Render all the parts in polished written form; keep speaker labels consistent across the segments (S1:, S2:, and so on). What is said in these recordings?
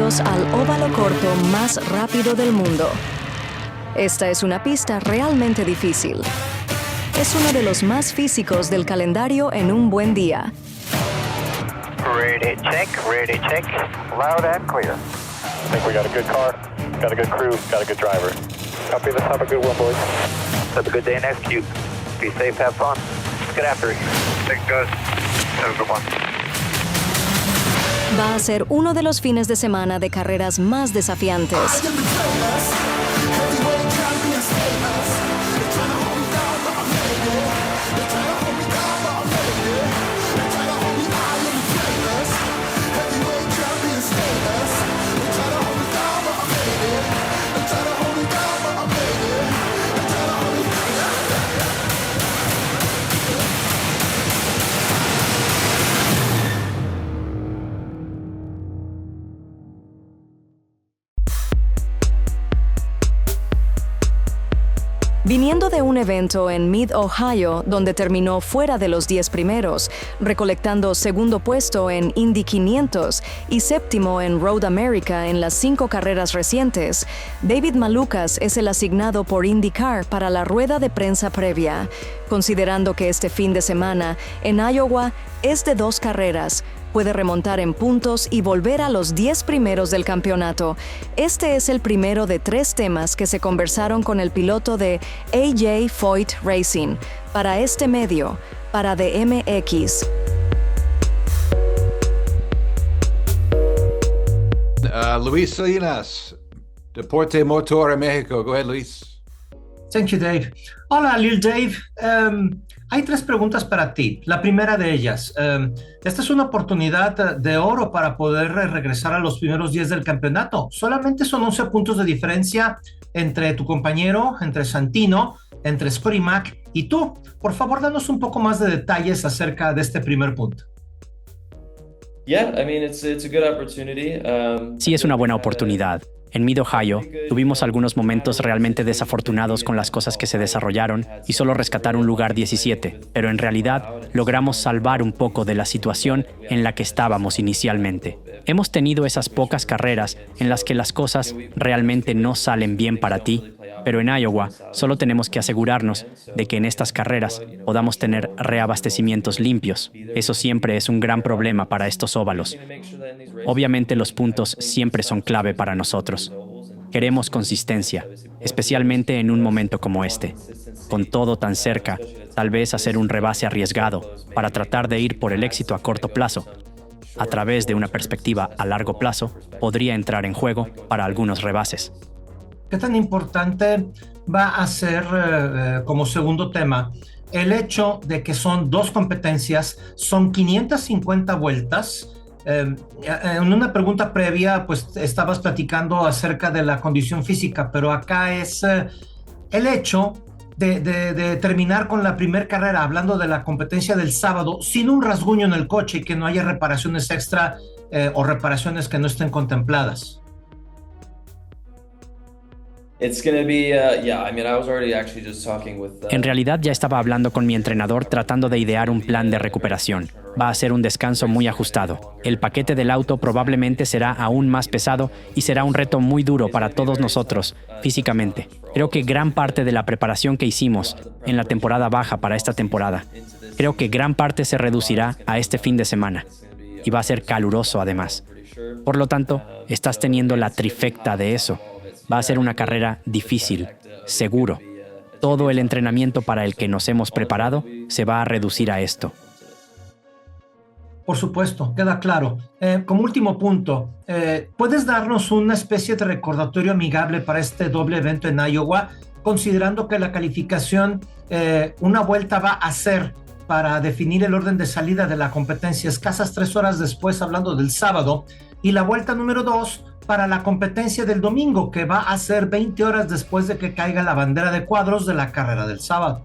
S1: Bienvenidos al óvalo corto más rápido del mundo. Esta es una pista realmente difícil. Es uno de los más físicos del calendario en un buen día.
S2: Ready, check. Loud and clear.
S3: I think we got a good car, got a good crew, got a good driver.
S2: Copy, let's have a good one, boys. Have a good day and execute. Be safe, have fun. Let's get after it. Thanks, guys. Have a good one.
S1: Va a ser uno de los fines de semana de carreras más desafiantes. Viniendo de un evento en Mid-Ohio, donde terminó fuera de los 10 primeros, recolectando segundo puesto en Indy 500 y séptimo en Road America en las 5 carreras recientes, David Malukas es el asignado por IndyCar para la rueda de prensa previa, considerando que este fin de semana en Iowa es de 2 carreras. Puede remontar en puntos y volver a los 10 primeros del campeonato. Este es el primero de 3 temas que se conversaron con el piloto de AJ Foyt Racing para este medio, para DMX.
S4: Luis Salinas, Deporte Motor en México. Go ahead, Luis.
S5: Thank you, Dave. Hola, Lil Dave. Hay 3 preguntas para ti. La primera de ellas, esta es una oportunidad de oro para poder regresar a los primeros 10 del campeonato. Solamente son 11 puntos de diferencia entre tu compañero, entre Santino, entre Scotty Mack y tú. Por favor, danos un poco más de detalles acerca de este primer punto.
S6: Sí, es una buena oportunidad. En Mid-Ohio, tuvimos algunos momentos realmente desafortunados con las cosas que se desarrollaron y solo rescatar un lugar 17, pero en realidad logramos salvar un poco de la situación en la que estábamos inicialmente. Hemos tenido esas pocas carreras en las que las cosas realmente no salen bien para ti, pero en Iowa solo tenemos que asegurarnos de que en estas carreras podamos tener reabastecimientos limpios. Eso siempre es un gran problema para estos óvalos. Obviamente los puntos siempre son clave para nosotros. Queremos consistencia, especialmente en un momento como este. Con todo tan cerca, tal vez hacer un rebase arriesgado para tratar de ir por el éxito a corto plazo, a través de una perspectiva a largo plazo, podría entrar en juego para algunos rebases.
S5: ¿Qué tan importante va a ser, como segundo tema, el hecho de que son 2 competencias, son 550 vueltas? En una pregunta previa, pues estabas platicando acerca de la condición física, pero acá es el hecho de terminar con la primera carrera, hablando de la competencia del sábado, sin un rasguño en el coche y que no haya reparaciones extra o reparaciones que no estén contempladas.
S6: En realidad ya estaba hablando con mi entrenador tratando de idear un plan de recuperación. Va a ser un descanso muy ajustado. El paquete del auto probablemente será aún más pesado y será un reto muy duro para todos nosotros, físicamente. Creo que gran parte de la preparación que hicimos en la temporada baja para esta temporada, creo que gran parte se reducirá a este fin de semana. Y va a ser caluroso además. Por lo tanto, estás teniendo la trifecta de eso. Va a ser una carrera difícil, seguro. Todo el entrenamiento para el que nos hemos preparado se va a reducir a esto.
S5: Por supuesto, queda claro. Como último punto, ¿puedes darnos una especie de recordatorio amigable para este doble evento en Iowa, considerando que la calificación, una vuelta va a ser para definir el orden de salida de la competencia escasas 3 horas después, hablando del sábado, y la vuelta número 2 para la competencia del domingo, que va a ser 20 horas después de que caiga la bandera de cuadros de la carrera del sábado?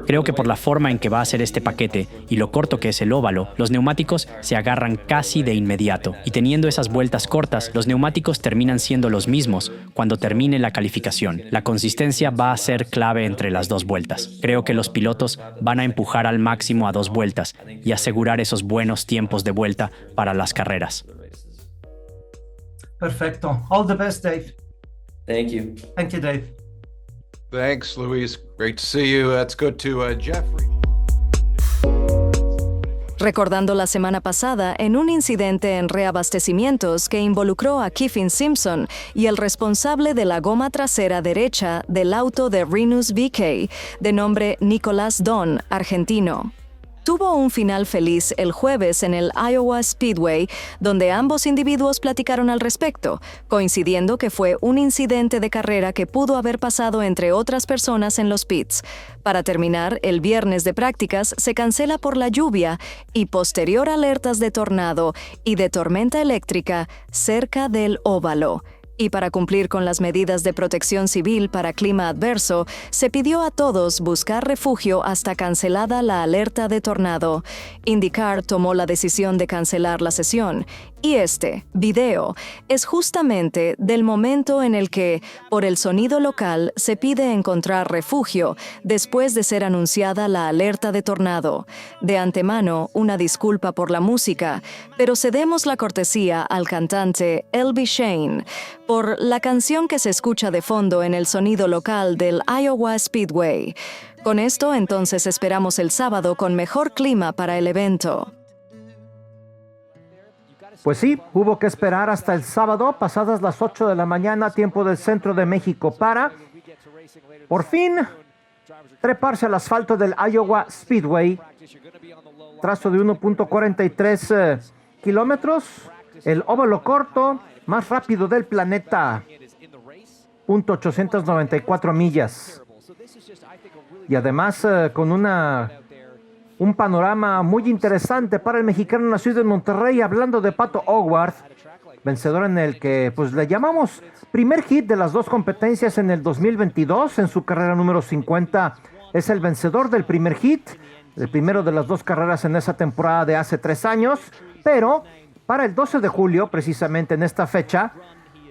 S6: Creo que por la forma en que va a ser este paquete y lo corto que es el óvalo, los neumáticos se agarran casi de inmediato. Y teniendo esas vueltas cortas, los neumáticos terminan siendo los mismos cuando termine la calificación. La consistencia va a ser clave entre las dos vueltas. Creo que los pilotos van a empujar al máximo a 2 vueltas y asegurar esos buenos tiempos de vuelta para las carreras.
S5: Perfecto. All the best, Dave.
S2: Thank you.
S5: Thank you, Dave.
S4: Thanks, Luis. Great to see you. Let's go to Jeffrey.
S1: Recordando la semana pasada en un incidente en reabastecimientos que involucró a Kiffin Simpson y el responsable de la goma trasera derecha del auto de Rinus VeeKay, de nombre Nicholas Don, argentino. Tuvo un final feliz el jueves en el Iowa Speedway, donde ambos individuos platicaron al respecto, coincidiendo que fue un incidente de carrera que pudo haber pasado entre otras personas en los pits. Para terminar, el viernes de prácticas se cancela por la lluvia y posterior alertas de tornado y de tormenta eléctrica cerca del óvalo. Y para cumplir con las medidas de protección civil para clima adverso, se pidió a todos buscar refugio hasta cancelada la alerta de tornado. IndyCar tomó la decisión de cancelar la sesión. Y este video es justamente del momento en el que, por el sonido local, se pide encontrar refugio después de ser anunciada la alerta de tornado. De antemano, una disculpa por la música, pero cedemos la cortesía al cantante L.B. Shane por la canción que se escucha de fondo en el sonido local del Iowa Speedway. Con esto, entonces, esperamos el sábado con mejor clima para el evento.
S7: Pues sí, hubo que esperar hasta el sábado, pasadas las 8 de la mañana, tiempo del centro de México, para, por fin, treparse al asfalto del Iowa Speedway. Trazo de 1.43 kilómetros, el óvalo corto más rápido del planeta, .894 millas. Y además con un panorama muy interesante para el mexicano nacido en Monterrey, hablando de Pato O'Ward, vencedor en el que pues le llamamos primer hit de las dos competencias en el 2022, en su carrera número 50, es el vencedor del primer hit, el primero de las dos carreras en esa temporada de hace 3 años, pero para el 12 de julio, precisamente en esta fecha,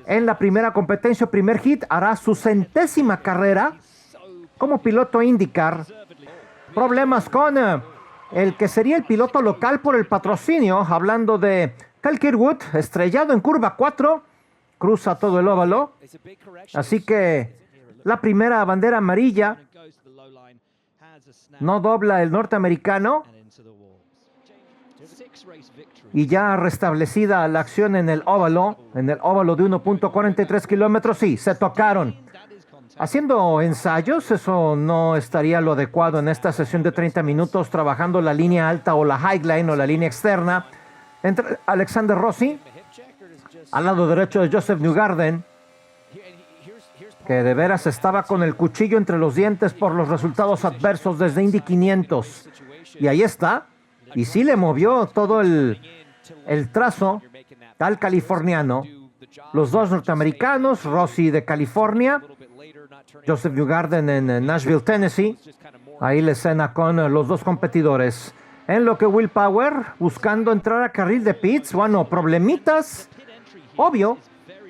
S7: en la primera competencia, primer hit, hará su 100ª carrera como piloto IndyCar. Problemas con el que sería el piloto local por el patrocinio, hablando de Kyle Kirkwood, estrellado en curva 4, cruza todo el óvalo. Así que la primera bandera amarilla, no dobla el norteamericano. Y ya restablecida la acción en el óvalo de 1.43 kilómetros, sí, se tocaron. Haciendo ensayos, eso no estaría lo adecuado en esta sesión de 30 minutos, trabajando la línea alta o la high line o la línea externa, entre Alexander Rossi, al lado derecho de Joseph Newgarden, que de veras estaba con el cuchillo entre los dientes por los resultados adversos desde Indy 500. Y ahí está, y sí le movió todo el trazo al californiano. Los dos norteamericanos, Rossi de California, Joseph Newgarden en Nashville, Tennessee. Ahí la escena con los dos competidores. En lo que Will Power, buscando entrar a carril de pits, bueno, problemitas, obvio,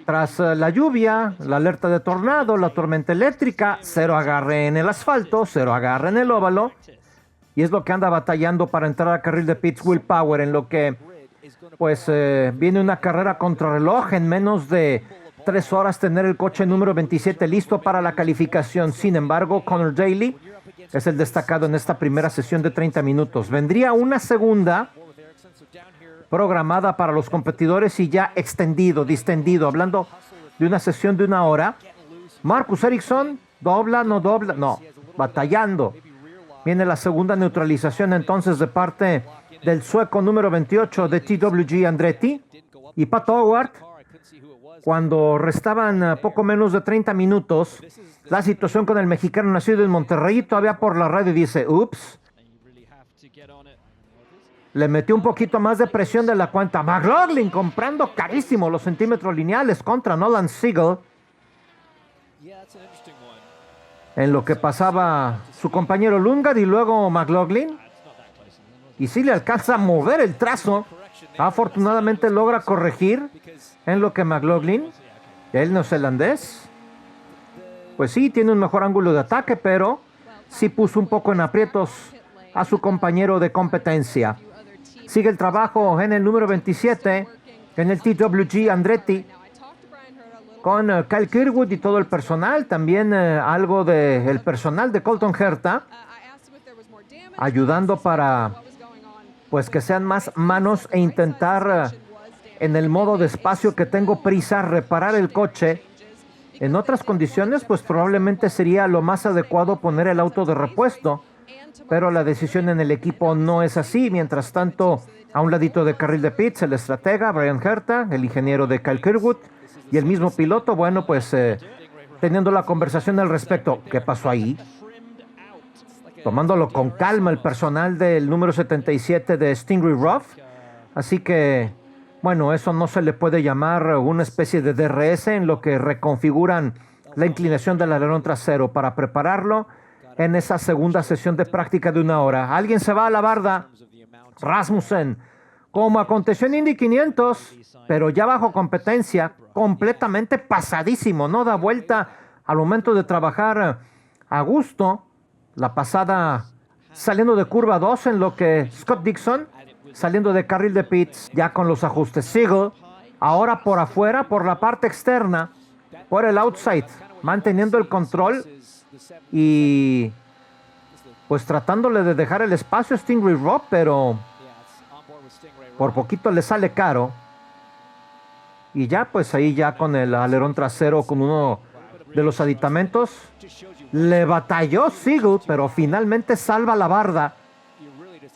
S7: tras la lluvia, la alerta de tornado, la tormenta eléctrica, cero agarre en el asfalto, cero agarre en el óvalo, y es lo que anda batallando para entrar a carril de pits Will Power, en lo que pues viene una carrera contrarreloj, en menos de 3 horas tener el coche número 27 listo para la calificación. Sin embargo, Connor Daly es el destacado en esta primera sesión de 30 minutos. Vendría una segunda programada para los competidores y ya distendido, hablando de una sesión de 1 hora. Marcus Ericsson, dobla, no, batallando. Viene la segunda neutralización entonces de parte del sueco número 28 de TWG Andretti y Pat Howard. Cuando restaban poco menos de 30 minutos, la situación con el mexicano nacido en Monterrey, todavía por la radio dice, ups, le metió un poquito más de presión de la cuenta. McLaughlin comprando carísimo los centímetros lineales contra Nolan Siegel. en lo que pasaba su compañero Lundgaard y luego McLaughlin. Y sí le alcanza a mover el trazo. Afortunadamente logra corregir en lo que McLaughlin, el neozelandés, pues sí, tiene un mejor ángulo de ataque, pero sí puso un poco en aprietos a su compañero de competencia. Sigue el trabajo en el número 27, en el TWG Andretti, con Kyle Kirkwood y todo el personal, también algo del personal de Colton Herta, ayudando para pues que sean más manos e intentar en el modo despacio que tengo prisa reparar el coche. En otras condiciones pues probablemente sería lo más adecuado poner el auto de repuesto, pero la decisión en el equipo no es así. Mientras tanto, a un ladito de carril de pits, el estratega Brian Herta, el ingeniero de Kyle Kirkwood y el mismo piloto, bueno, pues teniendo la conversación al respecto. ¿Qué pasó ahí? Tomándolo con calma el personal del número 77 de Stingray Rough. Así que, bueno, eso no se le puede llamar una especie de DRS, en lo que reconfiguran la inclinación del alerón trasero para prepararlo en esa segunda sesión de práctica de 1 hora. Alguien se va a la barda. Rasmussen, como aconteció en Indy 500, pero ya bajo competencia, completamente pasadísimo, no da vuelta al momento de trabajar a gusto. La pasada saliendo de curva 2, en lo que Scott Dixon saliendo de carril de pits ya con los ajustes. Siegel ahora por afuera, por la parte externa, por el outside, manteniendo el control y pues tratándole de dejar el espacio a Stingray Rough, pero por poquito le sale caro. Y ya pues ahí ya con el alerón trasero, con uno de los aditamentos, le batalló Siegel, pero finalmente salva la barda.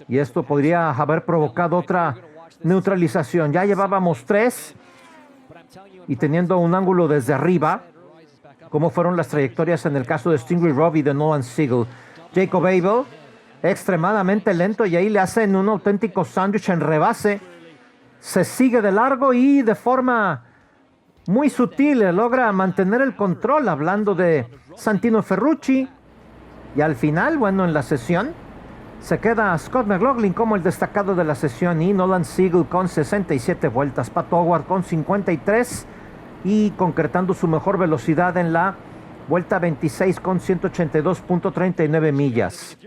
S7: Y esto podría haber provocado otra neutralización. Ya llevábamos 3 y teniendo un ángulo desde arriba, como fueron las trayectorias en el caso de Stingray Rough y de Nolan Siegel. Jacob Abel, extremadamente lento, y ahí le hacen un auténtico sándwich en rebase. Se sigue de largo y de forma muy sutil logra mantener el control, hablando de Santino Ferrucci. Y al final, bueno, en la sesión se queda Scott McLaughlin como el destacado de la sesión y Nolan Siegel con 67 vueltas. Pat Howard con 53 y concretando su mejor velocidad en la vuelta 26 con 182.39 millas.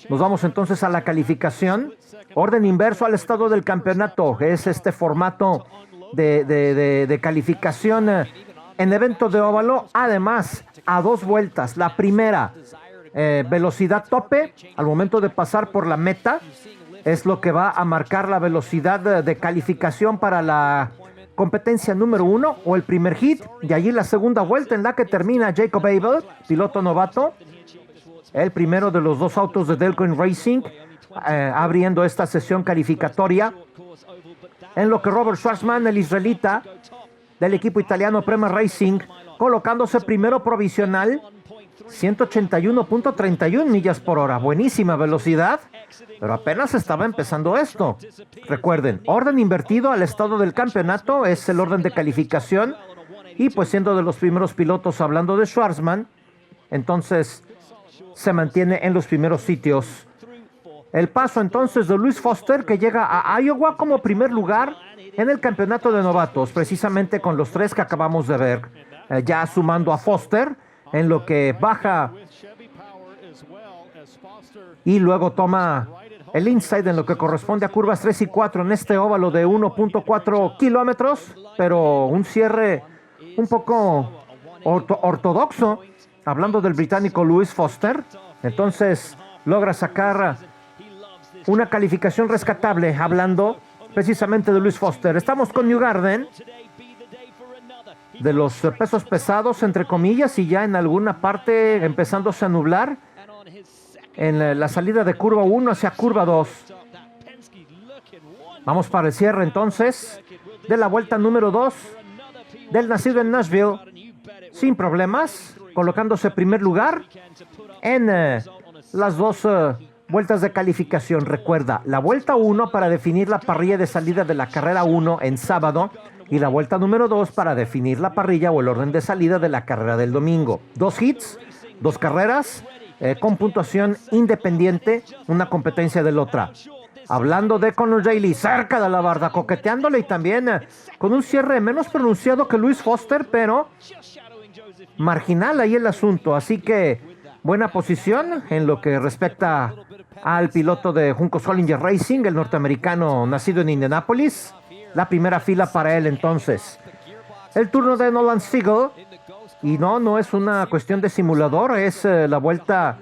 S7: Nos vamos entonces a la calificación. Orden inverso al estado del campeonato. Es este formato de calificación en evento de óvalo. Además, a 2 vueltas. La primera, velocidad tope al momento de pasar por la meta, es lo que va a marcar la velocidad de calificación para la competencia número 1 o el primer hit. Y allí la segunda vuelta, en la que termina Jacob Abel, piloto novato, el primero de los 2 autos de Delcoin Racing, abriendo esta sesión calificatoria, en lo que Robert Schwarzman, el israelita del equipo italiano Prema Racing, colocándose primero provisional, 181.31 millas por hora. Buenísima velocidad, pero apenas estaba empezando esto. Recuerden, orden invertido al estado del campeonato es el orden de calificación, y pues siendo de los primeros pilotos, hablando de Schwarzman, entonces se mantiene en los primeros sitios. El paso entonces de Louis Foster, que llega a Iowa como primer lugar en el campeonato de novatos, precisamente con los 3 que acabamos de ver, ya sumando a Foster, en lo que baja y luego toma el inside en lo que corresponde a curvas 3 y 4 en este óvalo de 1.4 kilómetros, pero un cierre un poco ortodoxo, hablando del británico Louis Foster. Entonces logra sacar una calificación rescatable, hablando precisamente de Louis Foster. Estamos con Newgarden, de los pesos pesados, entre comillas, y ya en alguna parte empezándose a nublar en la salida de curva 1 hacia curva 2. Vamos para el cierre entonces de la vuelta número 2 del nacido en Nashville, sin problemas, colocándose primer lugar en las 2 vueltas de calificación. Recuerda, la vuelta 1 para definir la parrilla de salida de la carrera 1 en sábado, y la vuelta número 2 para definir la parrilla o el orden de salida de la carrera del domingo. 2 hits 2 carreras con puntuación independiente, una competencia de la otra. Hablando de Conor Daly, cerca de la barda, coqueteándole y también con un cierre menos pronunciado que Luis Foster, pero marginal ahí el asunto. Así que buena posición en lo que respecta al piloto de Juncos Hollinger Racing, el norteamericano nacido en Indianápolis. La primera fila para él entonces. El turno de Nolan Siegel. Y no es una cuestión de simulador, es la vuelta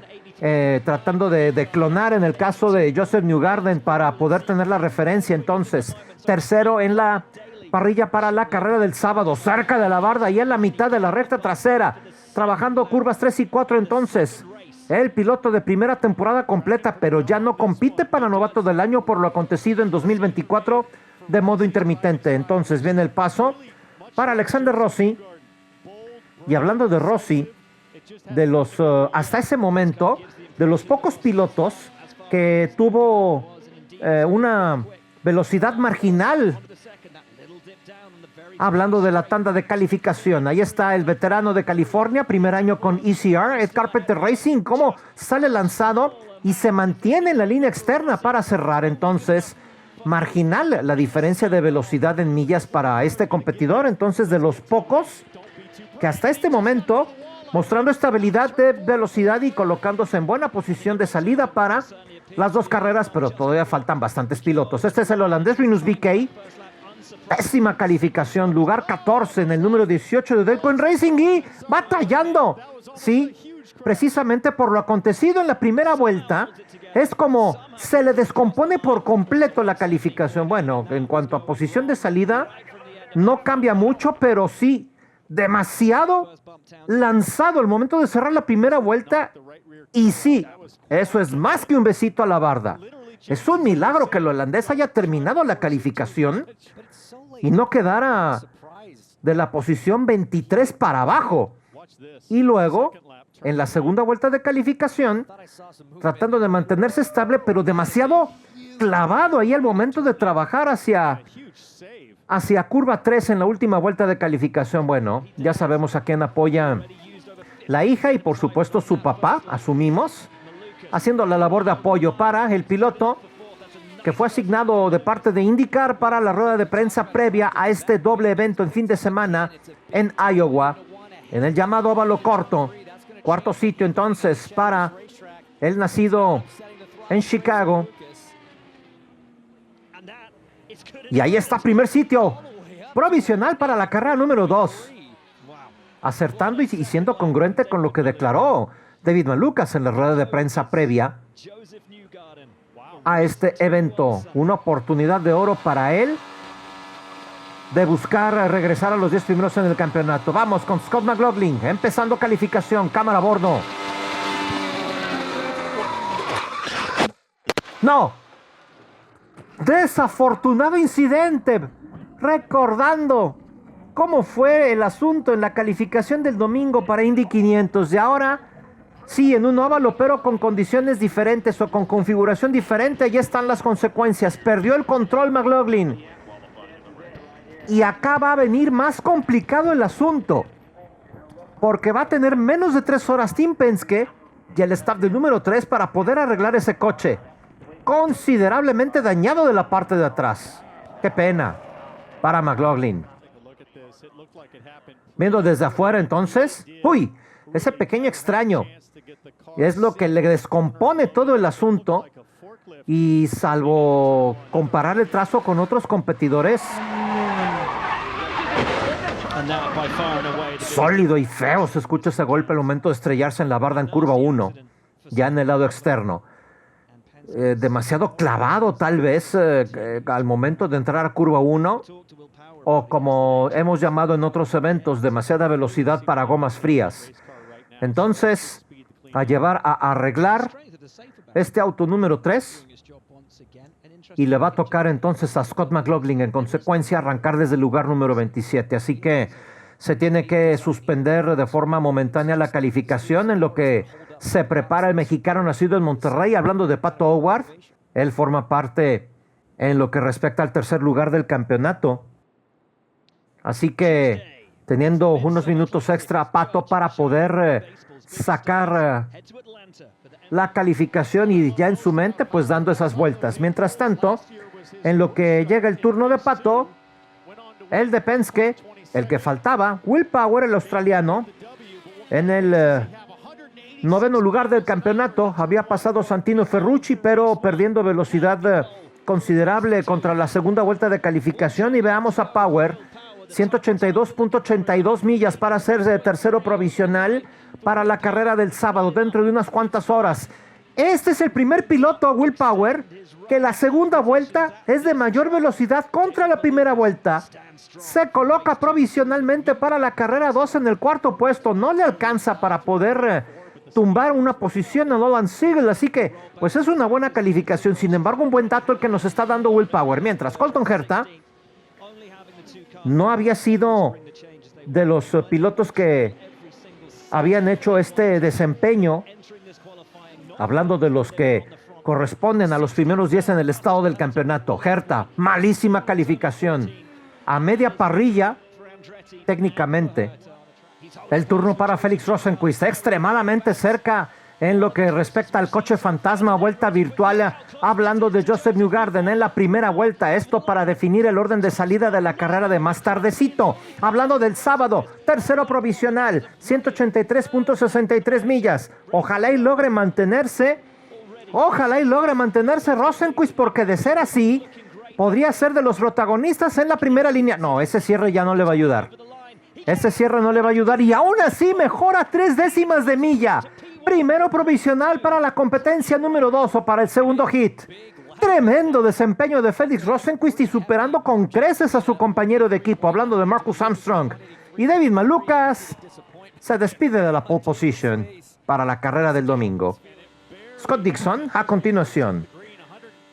S7: tratando de clonar en el caso de Joseph Newgarden para poder tener la referencia. Entonces, tercero en la parrilla para la carrera del sábado, cerca de la barda y en la mitad de la recta trasera, trabajando curvas 3 y 4 entonces. El piloto de primera temporada completa, pero ya no compite para novato del año por lo acontecido en 2024 de modo intermitente. Entonces viene el paso para Alexander Rossi. Y hablando de Rossi, de los hasta ese momento, de los pocos pilotos que tuvo una velocidad marginal. Hablando de la tanda de calificación, ahí está el veterano de California, primer año con ECR, Ed Carpenter Racing, cómo sale lanzado y se mantiene en la línea externa para cerrar. Entonces, marginal la diferencia de velocidad en millas para este competidor. Entonces, de los pocos que hasta este momento, mostrando estabilidad de velocidad y colocándose en buena posición de salida para las 2 carreras, pero todavía faltan bastantes pilotos. Este es el holandés Rinus VeeKay. Pésima calificación, lugar 14 en el número 18 de Delcoin Racing y batallando. Sí, precisamente por lo acontecido en la primera vuelta, es como se le descompone por completo la calificación. Bueno, en cuanto a posición de salida, no cambia mucho, pero sí, demasiado lanzado al momento de cerrar la primera vuelta. Y sí, eso es más que un besito a la barda. Es un milagro que el holandés haya terminado la calificación y no quedara de la posición 23 para abajo. Y luego, en la segunda vuelta de calificación, tratando de mantenerse estable, pero demasiado clavado ahí al momento de trabajar hacia curva 3 en la última vuelta de calificación. Bueno, ya sabemos a quién apoya la hija y por supuesto su papá, asumimos, haciendo la labor de apoyo para el piloto que fue asignado de parte de IndyCar para la rueda de prensa previa a este doble evento en fin de semana en Iowa, en el llamado óvalo corto. Cuarto sitio entonces para el nacido en Chicago. Y ahí está, primer sitio provisional para la carrera número 2. Acertando y siendo congruente con lo que declaró David Malukas en la rueda de prensa previa a este evento. Una oportunidad de oro para él de buscar regresar a los 10 primeros en el campeonato. Vamos con Scott McLaughlin, empezando calificación, cámara a bordo. ¡No! Desafortunado incidente, recordando cómo fue el asunto en la calificación del domingo para Indy 500 y ahora sí, en un óvalo, pero con condiciones diferentes o con configuración diferente. Ahí están las consecuencias. Perdió el control McLaughlin. Y acá va a venir más complicado el asunto, porque va a tener menos de 3 horas Tim Penske y el staff del número 3 para poder arreglar ese coche, considerablemente dañado de la parte de atrás. Qué pena para McLaughlin. Viendo desde afuera entonces, uy, ese pequeño extraño es lo que le descompone todo el asunto. Y salvo comparar el trazo con otros competidores, sólido y feo se escucha ese golpe al momento de estrellarse en la barda en curva 1, ya en el lado externo. Demasiado clavado tal vez al momento de entrar a curva 1, o como hemos llamado en otros eventos, demasiada velocidad para gomas frías. Entonces, a llevar a arreglar este auto número 3, y le va a tocar entonces a Scott McLaughlin en consecuencia arrancar desde el lugar número 27. Así que se tiene que suspender de forma momentánea la calificación en lo que se prepara el mexicano nacido en Monterrey. Hablando de Pato Howard, él forma parte en lo que respecta al tercer lugar del campeonato. Así que teniendo unos minutos extra Pato para poder sacar la calificación y ya en su mente pues dando esas vueltas. Mientras tanto, en lo que llega el turno de Pato, el de Penske, el que faltaba, Will Power, el australiano, en el noveno lugar del campeonato. Había pasado Santino Ferrucci, pero perdiendo velocidad considerable contra la segunda vuelta de calificación. Y veamos a Power, 182.82 millas para ser de tercero provisional para la carrera del sábado, dentro de unas cuantas horas. Este es el primer piloto, Will Power, que la segunda vuelta es de mayor velocidad contra la primera vuelta. Se coloca provisionalmente para la carrera 2 en el cuarto puesto. No le alcanza para poder tumbar una posición a Nolan Siegel, así que pues es una buena calificación. Sin embargo, un buen dato el que nos está dando Will Power. Mientras Colton Herta no había sido de los pilotos que habían hecho este desempeño, hablando de los que corresponden a los primeros 10 en el estado del campeonato. Herta, malísima calificación, a media parrilla técnicamente. El turno para Felix Rosenqvist, extremadamente cerca en lo que respecta al coche fantasma, vuelta virtual, hablando de Joseph Newgarden en la primera vuelta, esto para definir el orden de salida de la carrera de más tardecito. Hablando del sábado, tercero provisional, 183.63 millas. Ojalá y logre mantenerse Rosenqvist, porque de ser así, podría ser de los protagonistas en la primera línea. No, ese cierre ya no le va a ayudar. Y aún así mejora 3 décimas de milla. Primero provisional para la competencia número 2 o para el segundo hit. Tremendo desempeño de Felix Rosenqvist y superando con creces a su compañero de equipo, hablando de Marcus Armstrong. Y David Malukas se despide de la pole position para la carrera del domingo. Scott Dixon a continuación.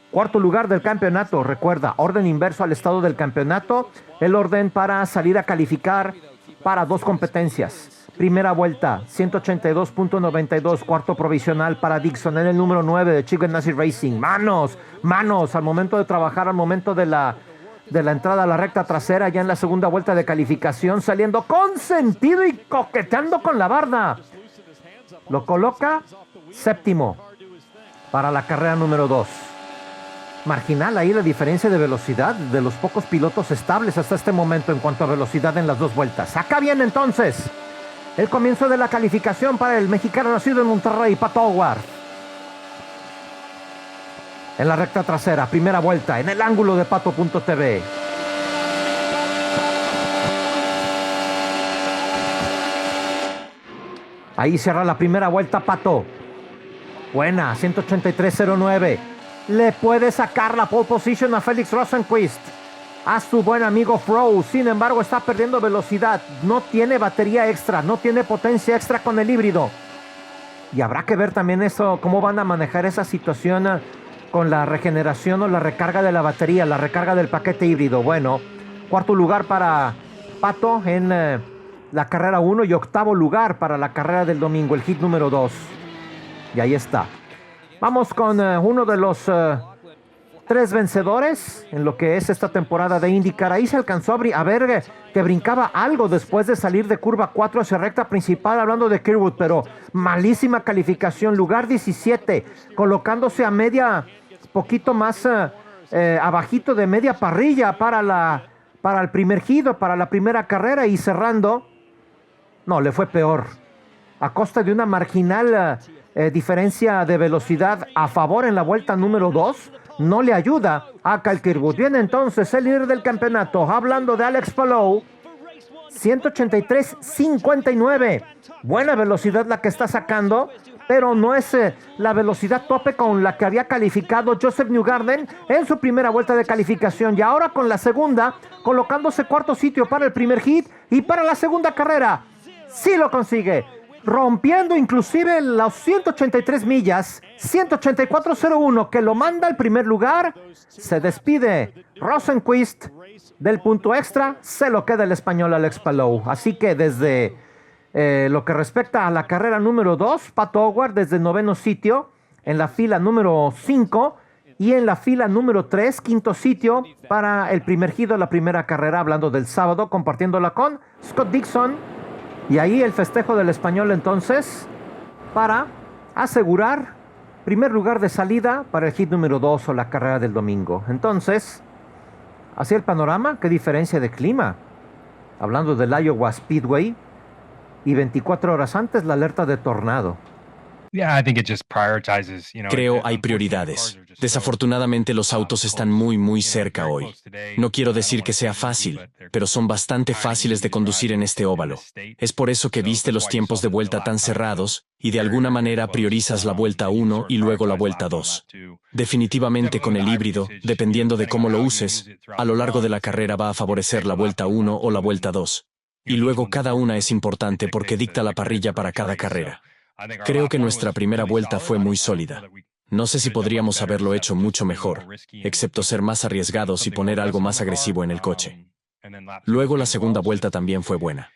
S7: Cuarto lugar del campeonato, recuerda, orden inverso al estado del campeonato, el orden para salir a calificar para 2 competencias. Primera vuelta, 182.92, cuarto provisional para Dixon en el número 9 de Chip Ganassi Racing. Manos al momento de trabajar, al momento de la entrada a la recta trasera, ya en la segunda vuelta de calificación, saliendo con sentido y coqueteando con la barda. Lo coloca séptimo para la carrera número 2. Marginal ahí la diferencia de velocidad de los pocos pilotos estables hasta este momento en cuanto a velocidad en las 2 vueltas. Acá viene entonces el comienzo de la calificación para el mexicano nacido en Monterrey, Pato O'Ward. En la recta trasera, primera vuelta, en el ángulo de Pato.tv. Ahí cierra la primera vuelta Pato. Buena, 183.09. Le puede sacar la pole position a Felix Rosenqvist, a su buen amigo Froome. Sin embargo, está perdiendo velocidad. No tiene batería extra, no tiene potencia extra con el híbrido. Y habrá que ver también eso, cómo van a manejar esa situación con la regeneración o la recarga de la batería, la recarga del paquete híbrido. Bueno, cuarto lugar para Pato en la carrera 1 y octavo lugar para la carrera del domingo, el hit número 2. Y ahí está. Vamos con uno de los 3 vencedores en lo que es esta temporada de IndyCar. Ahí se alcanzó a ver que brincaba algo después de salir de curva 4 hacia recta principal, hablando de Kirkwood, pero malísima calificación, lugar 17, colocándose a media, poquito más abajito de media parrilla para el primer giro, para la primera carrera, y cerrando, no, le fue peor, a costa de una marginal diferencia de velocidad a favor en la vuelta número 2, no le ayuda a Kyle Kirkwood. Viene entonces el líder del campeonato, hablando de Alex Palou, 183.59. Buena velocidad la que está sacando, pero no es la velocidad tope con la que había calificado Joseph Newgarden en su primera vuelta de calificación. Y ahora con la segunda, colocándose cuarto sitio para el primer hit y para la segunda carrera. Sí lo consigue, rompiendo inclusive los 183 millas, 184.01, que lo manda al primer lugar. Se despide Rosenqvist del punto extra, se lo queda el español Alex Palou. Así que desde lo que respecta a la carrera número 2, Pato O'Ward desde noveno sitio en la fila número 5, Y en la fila número 3, quinto sitio para el primer hit de la primera carrera, hablando del sábado, compartiéndola con Scott Dixon. Y ahí el festejo del español entonces para asegurar primer lugar de salida para el hit número 2 o la carrera del domingo. Entonces, así el panorama, qué diferencia de clima. Hablando del Iowa Speedway y 24 horas antes la alerta de tornado.
S8: Creo hay prioridades. Desafortunadamente los autos están muy cerca hoy. No quiero decir que sea fácil, pero son bastante fáciles de conducir en este óvalo. Es por eso que viste los tiempos de vuelta tan cerrados y de alguna manera priorizas la vuelta 1 y luego la vuelta 2. Definitivamente con el híbrido, dependiendo de cómo lo uses, a lo largo de la carrera va a favorecer la vuelta 1 o la vuelta 2. Y luego cada una es importante porque dicta la parrilla para cada carrera. Creo que nuestra primera vuelta fue muy sólida. No sé si podríamos haberlo hecho mucho mejor, excepto ser más arriesgados y poner algo más agresivo en el coche. Luego la segunda vuelta también fue buena.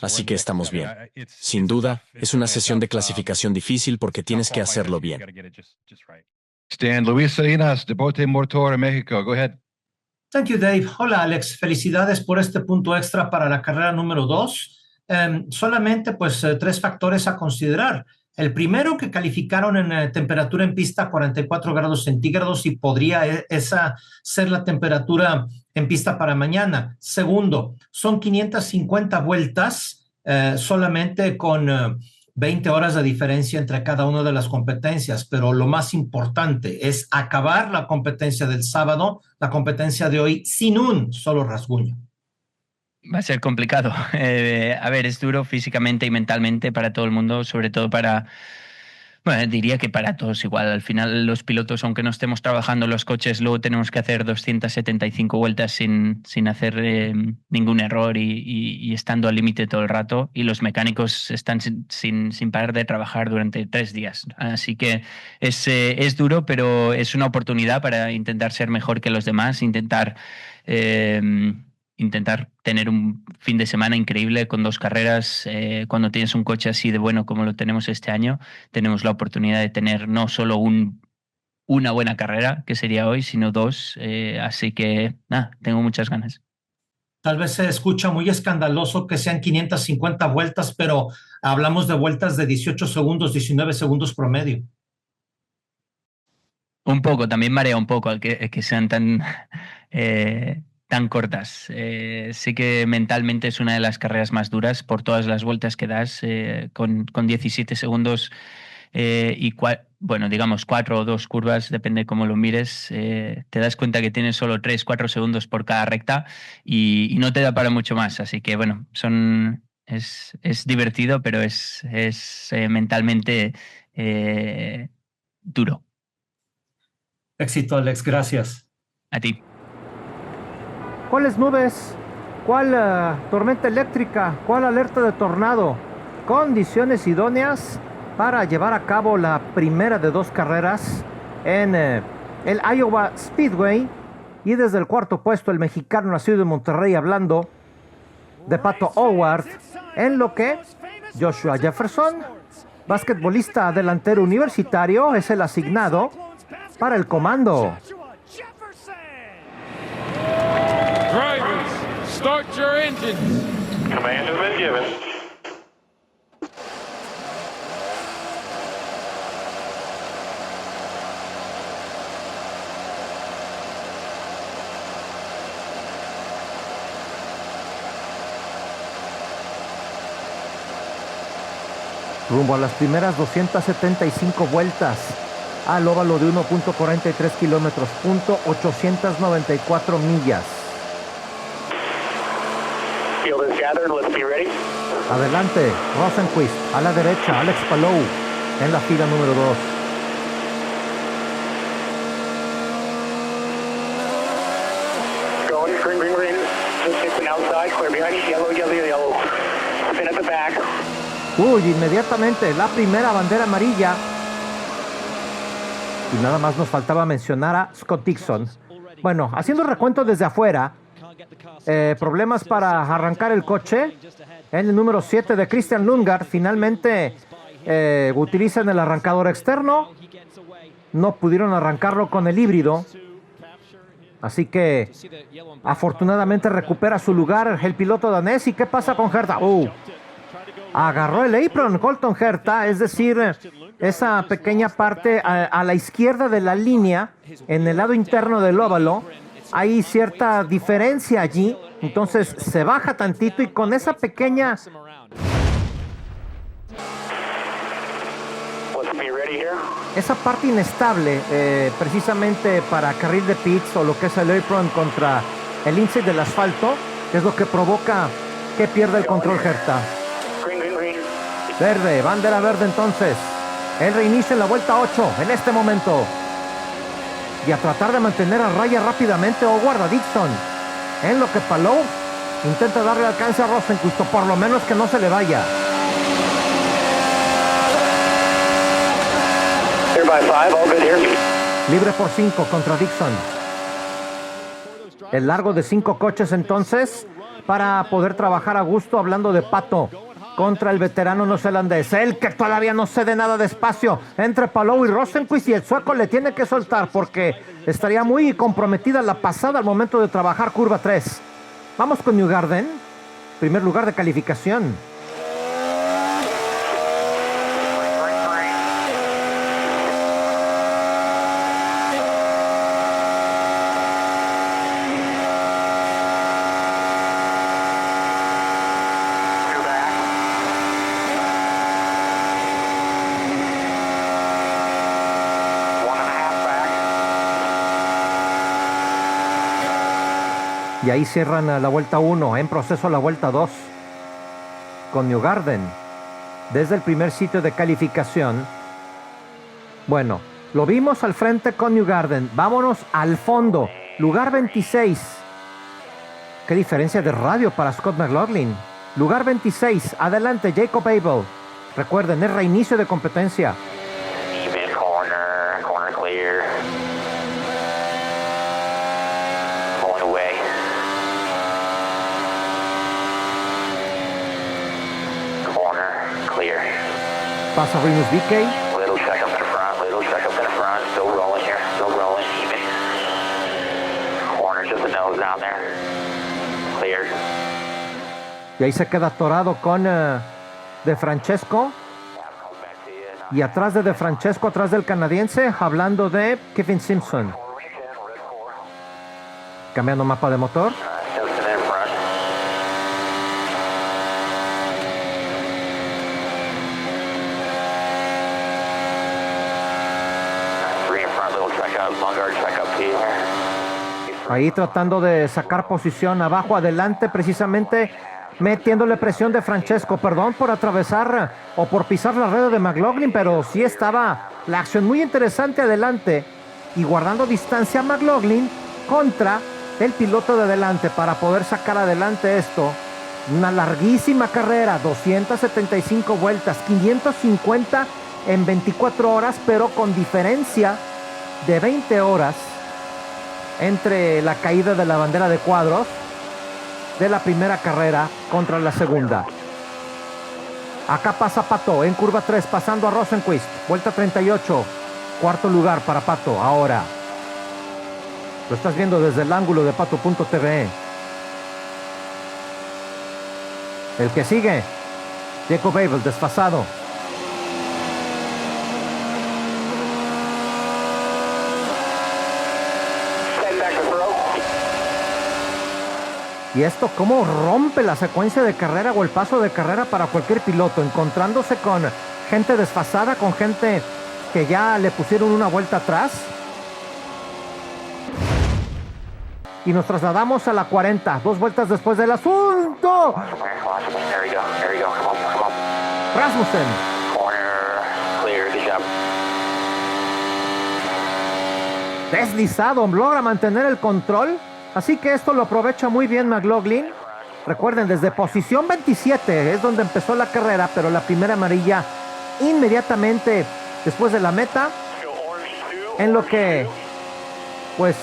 S8: Así que estamos bien. Sin duda, es una sesión de clasificación difícil porque tienes que hacerlo bien.
S4: Stan, Luis Salinas, Deporte Motor México. Go ahead.
S5: Thank you, Dave. Hola, Alex. Felicidades por este punto extra para la carrera número 2. Solamente, pues, 3 factores a considerar. El primero, que calificaron en temperatura en pista 44 grados centígrados y podría esa ser la temperatura en pista para mañana. Segundo, son 550 vueltas solamente con 20 horas de diferencia entre cada una de las competencias, pero lo más importante es acabar la competencia del sábado, la competencia de hoy, sin un solo rasguño.
S9: Va a ser complicado. A ver, es duro físicamente y mentalmente para todo el mundo, sobre todo para, bueno, diría que para todos igual. Al final los pilotos, aunque no estemos trabajando los coches, luego tenemos que hacer 275 vueltas sin hacer ningún error y estando al límite todo el rato. Y los mecánicos están sin parar de trabajar durante 3 días. Así que es duro, pero es una oportunidad para intentar ser mejor que los demás, intentar tener un fin de semana increíble con 2 carreras. Cuando tienes un coche así de bueno como lo tenemos este año, tenemos la oportunidad de tener no solo una buena carrera, que sería hoy, sino 2. Así que, tengo muchas ganas.
S5: Tal vez se escucha muy escandaloso que sean 550 vueltas, pero hablamos de vueltas de 18 segundos, 19 segundos promedio.
S9: Un poco, también marea un poco el que sean tan cortas. Sí que mentalmente es una de las carreras más duras por todas las vueltas que das, con 17 segundos bueno, digamos 4 o 2 curvas, depende cómo lo mires. Te das cuenta que tienes solo 3-4 segundos por cada recta y no te da para mucho más. Así que bueno, es divertido, pero es mentalmente duro.
S5: Éxito, Alex. Gracias.
S9: A ti.
S7: ¿Cuáles nubes? ¿Cuál tormenta eléctrica? ¿Cuál alerta de tornado? Condiciones idóneas para llevar a cabo la primera de 2 carreras en el Iowa Speedway. Y desde el cuarto puesto, el mexicano nacido en Monterrey, hablando de Pato O'Ward, en lo que Joshua Jefferson, basquetbolista delantero universitario, es el asignado para el comando.
S10: Drivers, start your engines.
S3: Command has been given.
S7: Rumbo a las primeras 275 vueltas al óvalo de 1.43 kilómetros, .894 millas.
S2: Field is gathered, let's be ready.
S7: Adelante, Rosenquist. A la derecha, Alex Palou en la fila número 2.
S2: Going, green, green, green. Just hit the outside, clear behind you, yellow, yellow, yellow. Spin at the back.
S7: Uy, inmediatamente la primera bandera amarilla. Y nada más nos faltaba mencionar a Scott Dixon. Bueno, haciendo recuento desde afuera, problemas para arrancar el coche. En el número 7 de Christian Lundgaard, finalmente utilizan el arrancador externo. no pudieron arrancarlo con el híbrido. Así que afortunadamente recupera su lugar el piloto danés. ¿Y qué pasa con Herta? Agarró el apron Colton Herta, es decir, esa pequeña parte a la izquierda de la línea, en el lado interno del óvalo. Hay cierta diferencia allí, entonces se baja tantito y con esa pequeña... Esa parte inestable, precisamente para carril de pits o lo que es el apron contra el inside del asfalto, es lo que provoca que pierda el control Herta. Verde, bandera verde entonces. El reinicio en la vuelta 8 en este momento. Y a tratar de mantener a raya rápidamente Howard a Dixon. En lo que Palou intenta darle alcance a Rosenquist, por lo menos que no se le vaya. Libre por 5 contra Dixon. El largo de 5 coches entonces para poder trabajar a gusto, hablando de Pato contra el veterano neozelandés. Él que todavía no cede nada de espacio entre Palou y Rosenquist, y el sueco le tiene que soltar porque estaría muy comprometida la pasada al momento de trabajar curva 3. Vamos con Newgarden, primer lugar de calificación. Y ahí cierran la vuelta 1, en proceso la vuelta 2, con Newgarden, desde el primer sitio de calificación. Bueno, lo vimos al frente con Newgarden, vámonos al fondo, lugar 26. Qué diferencia de radio para Scott McLaughlin. Lugar 26, adelante Jacob Abel. Recuerden, es reinicio de competencia.
S2: Corner clear.
S7: Pasa Rinus VeeKay.
S2: Little check up in the front, still rolling here, even. Corner just the nose down there. Clear.
S7: Y ahí se queda atorado con De Francesco. Y atrás de Francesco, atrás del canadiense, hablando de Kevin Simpson. Cambiando mapa de motor. Ahí tratando de sacar posición abajo, adelante, precisamente metiéndole presión de Francesco. Perdón por atravesar o por pisar la red de McLaughlin, pero sí estaba la acción muy interesante adelante y guardando distancia a McLaughlin contra el piloto de adelante para poder sacar adelante esto. Una larguísima carrera, 275 vueltas, 550 en 24 horas, pero con diferencia de 20 horas entre la caída de la bandera de cuadros de la primera carrera contra la segunda. Acá pasa Pato en curva 3, pasando a Rosenquist, vuelta 38, cuarto lugar para Pato. Ahora lo estás viendo desde el ángulo de Pato.tv. El que sigue, Jacob Abel, desfasado. Y esto cómo rompe la secuencia de carrera o el paso de carrera para cualquier piloto, encontrándose con gente desfasada, con gente que ya le pusieron una vuelta atrás. Y nos trasladamos a la 40, 2 vueltas después del asunto. Rasmussen. Deslizado, logra mantener el control. Así que esto lo aprovecha muy bien McLaughlin. Recuerden, desde posición 27 es donde empezó la carrera, pero la primera amarilla inmediatamente después de la meta, en lo que pues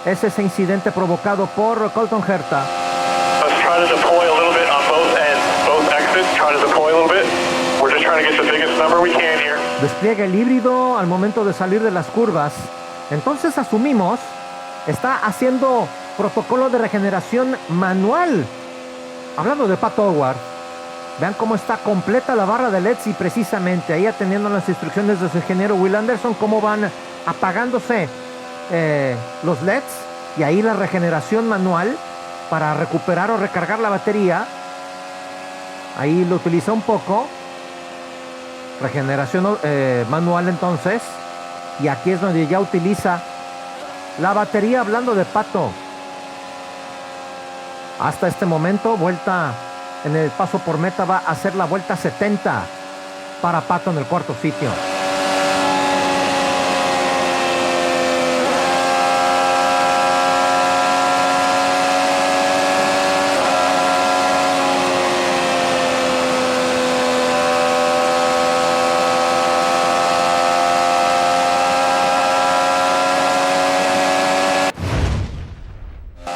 S7: es ese incidente provocado por Colton Herta.
S3: Let's try to deploy a little bit on both ends, both exits, try to deploy a little bit. We're just trying to get the biggest number we can here.
S7: Despliega el híbrido al momento de salir de las curvas. Entonces asumimos, está haciendo protocolo de regeneración manual. Hablando de Pat Howard, vean cómo está completa la barra de LEDs y precisamente ahí atendiendo las instrucciones de su ingeniero Will Anderson, cómo van apagándose los LEDs y ahí la regeneración manual para recuperar o recargar la batería. Ahí lo utiliza un poco. Regeneración manual entonces. Y aquí es donde ya utiliza la batería, hablando de Pato. Hasta este momento, vuelta en el paso por meta, va a ser la vuelta 70 para Pato en el cuarto sitio.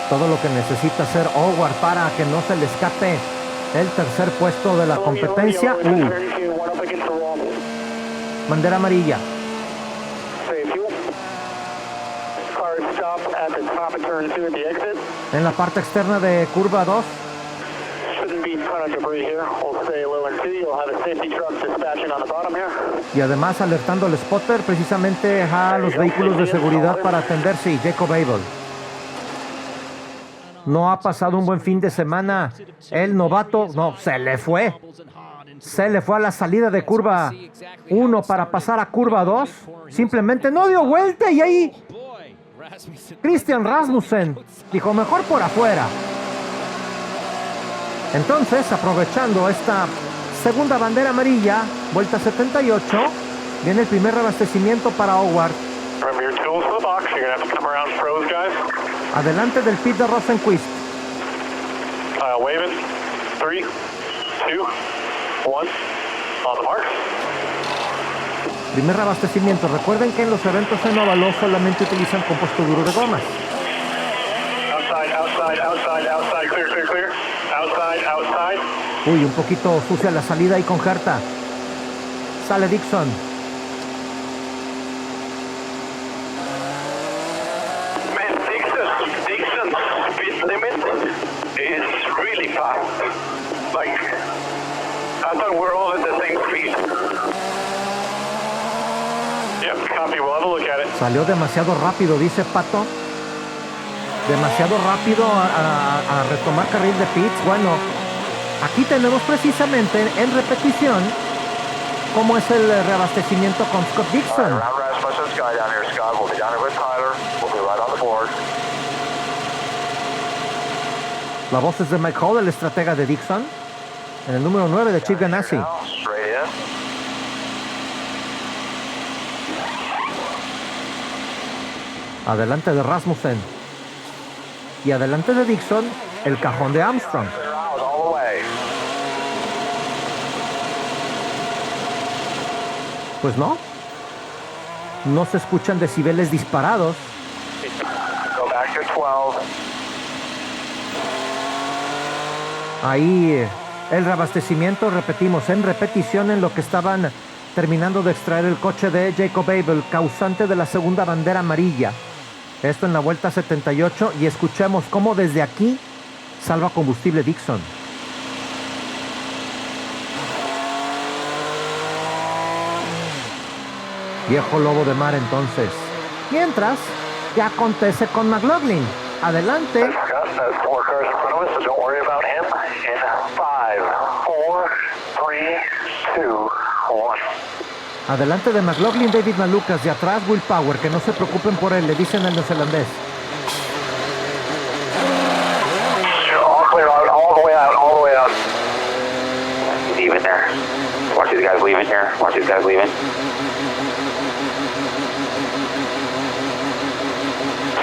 S7: Todo lo que necesita hacer Howard para que no se le escape el tercer puesto de la competencia. Bandera amarilla. En la parte externa de curva 2. Y además alertando al spotter precisamente a los vehículos de seguridad para atender, sí, Jacob Abel. No ha pasado un buen fin de semana. El novato, no, se le fue. Se le fue a la salida de curva 1 para pasar a curva 2. Simplemente no dio vuelta y ahí Christian Rasmussen dijo, mejor por afuera. Entonces, aprovechando esta segunda bandera amarilla, vuelta 78, viene el primer reabastecimiento para Howard. Adelante del pit de Rosenquist.
S3: Waving. 3, 2, 1. On the mark.
S7: Primer reabastecimiento. Recuerden que en los eventos en óvalo solamente utilizan compuesto duro de gomas.
S3: Outside, outside, outside, outside. Clear, clear, clear. Outside, outside.
S7: Uy, un poquito sucia la salida ahí con Herta. Sale Dixon.
S3: I thought we're all at the same speed. Yep, copy. We'll have a look at it.
S7: Salió demasiado rápido, dice Pato. Demasiado rápido a retomar carril de pits. Bueno, aquí tenemos precisamente en repetición cómo es el reabastecimiento con Scott Dixon. La voz es de Mike Hall, el estratega de Dixon, en el número 9 de Chip Ganassi. Adelante de Rasmussen. Y adelante de Dixon, el cajón de Armstrong. Pues no. No se escuchan decibeles disparados. Ahí el reabastecimiento, repetimos, en repetición en lo que estaban terminando de extraer el coche de Jacob Abel, causante de la segunda bandera amarilla. Esto en la vuelta 78 y escuchemos cómo desde aquí salva combustible Dixon. Viejo lobo de mar entonces. Mientras, ¿qué acontece con McLaughlin? Adelante. Adelante de McLaughlin, David Malukas. De atrás, Will Power. Que no se preocupen por él, le dicen al neozelandés.
S2: All the way out. Leaving there. Watch these guys leaving here. Watch these guys leaving.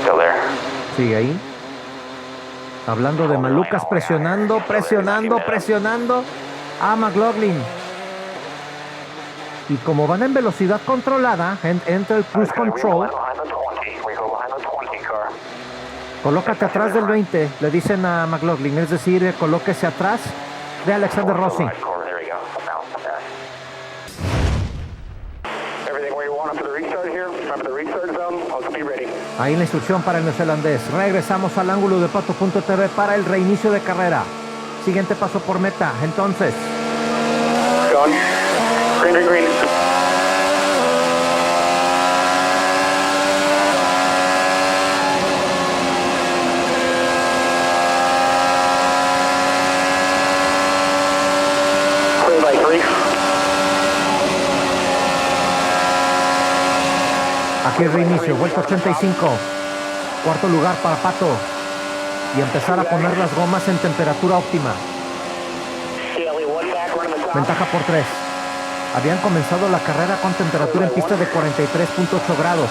S2: Still there.
S7: Sigue ahí. Hablando de Malukas, presionando a McLaughlin. Y como van en velocidad controlada, entra el cruise control. Colócate atrás del 20, le dicen a McLaughlin, es decir, colóquese atrás de Alexander Rossi. Ahí la instrucción para el neozelandés. Regresamos al ángulo de Pato.tv para el reinicio de carrera. Siguiente paso por meta. Entonces.
S3: Going. Green, green, green. Clear by 3.
S7: Aquí el reinicio, vuelta 85. Cuarto lugar para Pato. Y empezar a poner las gomas en temperatura óptima. Ventaja por 3. Habían comenzado la carrera con temperatura en pista de 43.8 grados.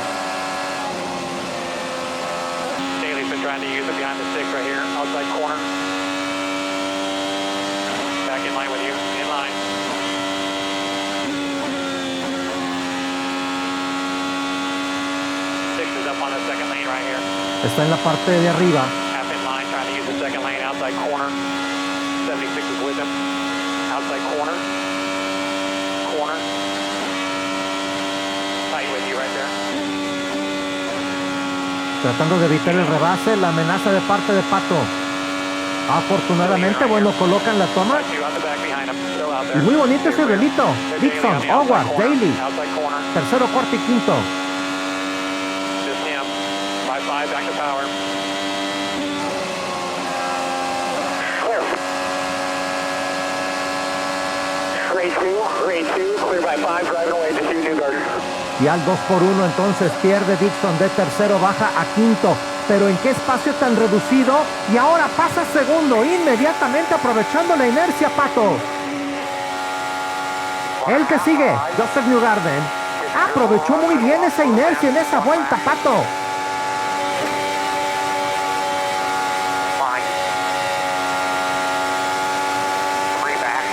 S3: Daly's been trying to use it behind the six right here, outside corner. Back in line with you, in line. Six is up on the second lane right here.
S7: Está en la parte de arriba.
S3: Half in line, trying to use the second lane, outside corner. 76 is with him. Outside corner. Corner. Tight with you right there.
S7: Tratando de evitar el rebase, la amenaza de parte de Pato. Afortunadamente, bueno, colocan la toma.
S3: Two out the back behind him. Still out there.
S7: Y muy bonito ese relito. Dixon, Howard, Daly.
S3: Outside corner.
S7: Tercero, cuarto y quinto.
S3: Just him. By 5, back to power. Clear. Grade 2, clear by 5, driving away to 2 Newgarden.
S7: Y al 2 por 1 entonces pierde Dixon de tercero, baja a quinto. Pero ¿en qué espacio tan reducido? Y ahora pasa a segundo, inmediatamente aprovechando la inercia, Pato. El que sigue, Joseph Newgarden. Aprovechó muy bien esa inercia en esa vuelta, Pato.
S2: Fine. 3 back.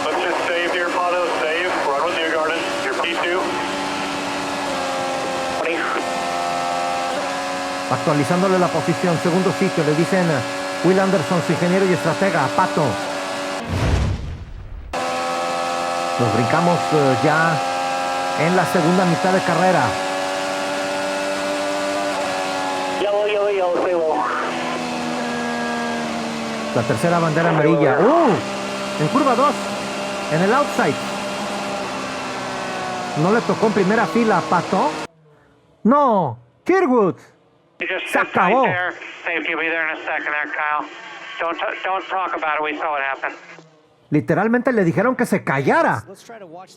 S3: Let's just save here, Pato. Save. Run with Newgarden. Your P2. 20.
S7: Actualizándole la posición, segundo sitio, le dicen Will Anderson, su ingeniero y estratega, Pato. Nos brincamos ya en la segunda mitad de carrera.
S3: Yellow, yellow, yellow. Stay low.
S7: La tercera bandera amarilla. En curva 2, en el outside. No le tocó en primera fila a Pato. No, Kirkwood.
S3: You just
S7: Se
S3: sit tight
S7: acabó.
S3: there. Safety will be there in a second there, Kyle. Don't talk about it. We saw it happen.
S7: Literalmente le dijeron que se callara.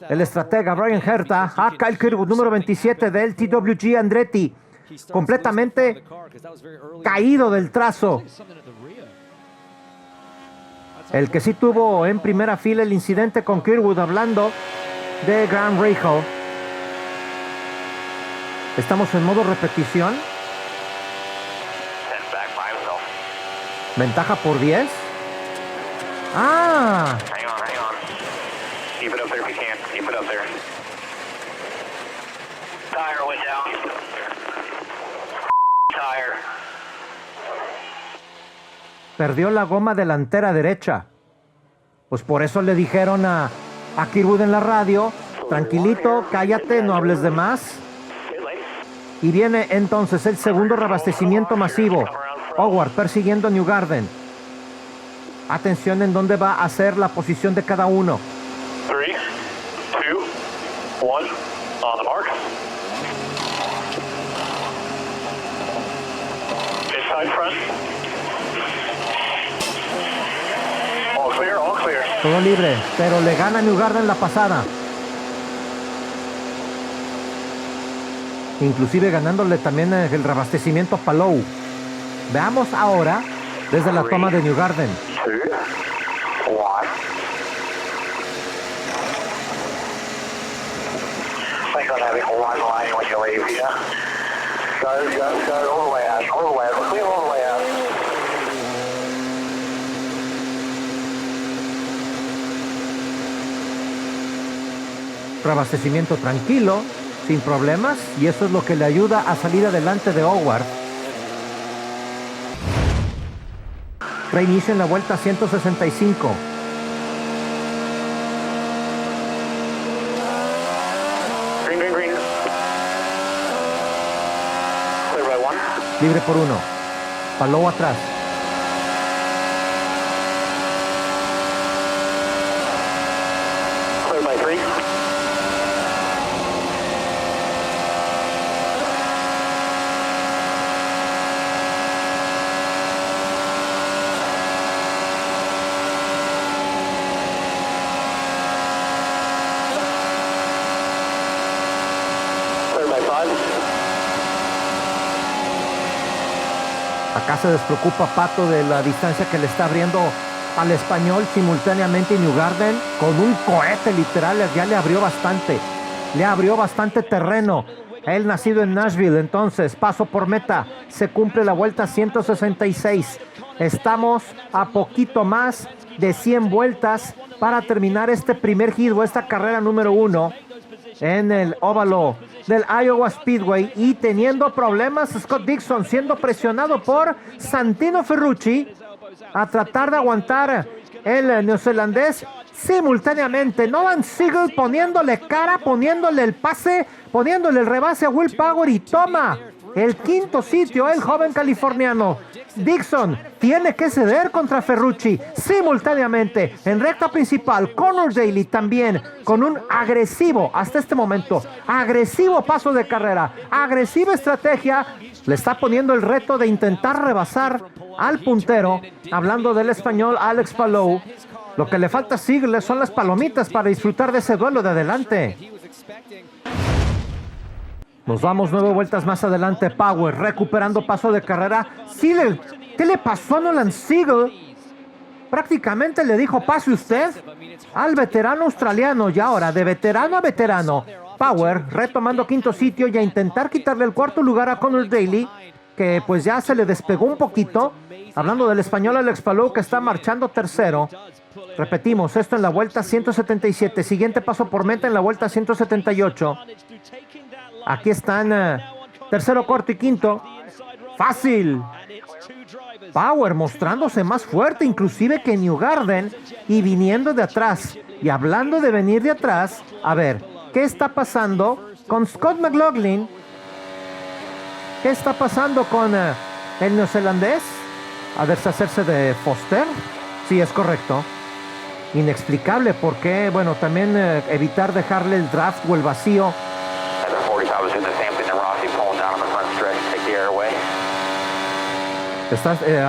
S7: El estratega Brian Herta a Kyle Kirkwood, número 27 del TWG Andretti, completamente caído del trazo. El que sí tuvo en primera fila el incidente con Kirkwood, hablando de Graham Rahal. Estamos en modo repetición.
S2: Back by himself.
S7: Ventaja por 10. Ah,
S2: Hang on. Keep it up there if you can. Keep it up there. Tire went down. Tire.
S7: perdió la goma delantera derecha. Pues por eso le dijeron a Kirkwood en la radio, tranquilito, cállate, no hables de más. Y viene entonces el segundo reabastecimiento masivo. Howard persiguiendo a Newgarden. Atención en dónde va a ser la posición de cada uno.
S3: 3, 2, 1, on the mark. Inside front. All clear, all clear.
S7: Todo libre, pero le gana Newgarden la pasada. Inclusive ganándole también el reabastecimiento a Palou. Veamos ahora desde la toma de Newgarden.
S2: 2, 1. Think on having one line when you leave, yeah? Go, all the way out, clear all the way out.
S7: Reabastecimiento tranquilo, sin problemas, y eso es lo que le ayuda a salir adelante de Howard. Reinicio en la vuelta 165. Libre por 1. Palou atrás.
S3: Clear by 3. Clear by 5.
S7: Acá se despreocupa Pato de la distancia que le está abriendo al español simultáneamente Newgarden con un cohete literal, ya le abrió bastante terreno. Él nacido en Nashville, entonces paso por meta, se cumple la vuelta 166. Estamos a poquito más de 100 vueltas para terminar este primer giro, esta carrera número 1 en el óvalo del Iowa Speedway, y teniendo problemas Scott Dixon, siendo presionado por Santino Ferrucci a tratar de aguantar el neozelandés. Simultáneamente Nolan Siegel poniéndole cara, poniéndole el pase, poniéndole el rebase a Will Power, y toma el quinto sitio el joven californiano. Dixon tiene que ceder contra Ferrucci simultáneamente en recta principal. Connor Daly también con un agresivo, hasta este momento, agresivo paso de carrera, agresiva estrategia. Le está poniendo el reto de intentar rebasar al puntero. Hablando del español Alex Palou, lo que le falta a Siegel son las palomitas para disfrutar de ese duelo de adelante. Nos vamos 9 vueltas más adelante. Power recuperando paso de carrera. Siegel, ¿qué le pasó a Nolan Siegel? Prácticamente le dijo pase usted al veterano australiano, y ahora de veterano a veterano. Power retomando quinto sitio y a intentar quitarle el cuarto lugar a Connor Daly, que pues ya se le despegó un poquito. Hablando del español Alex Palou, que está marchando tercero. Repetimos, esto en la vuelta 177. Siguiente paso por meta en la vuelta 178. Aquí están tercero, cuarto y quinto. Fácil. Power mostrándose más fuerte inclusive que Newgarden, y viniendo de atrás. Y hablando de venir de atrás, a ver, ¿qué está pasando con Scott McLaughlin? ¿Qué está pasando con el neozelandés? A deshacerse de Foster. Sí, es correcto. Inexplicable, porque, bueno, también evitar dejarle el draft o el vacío.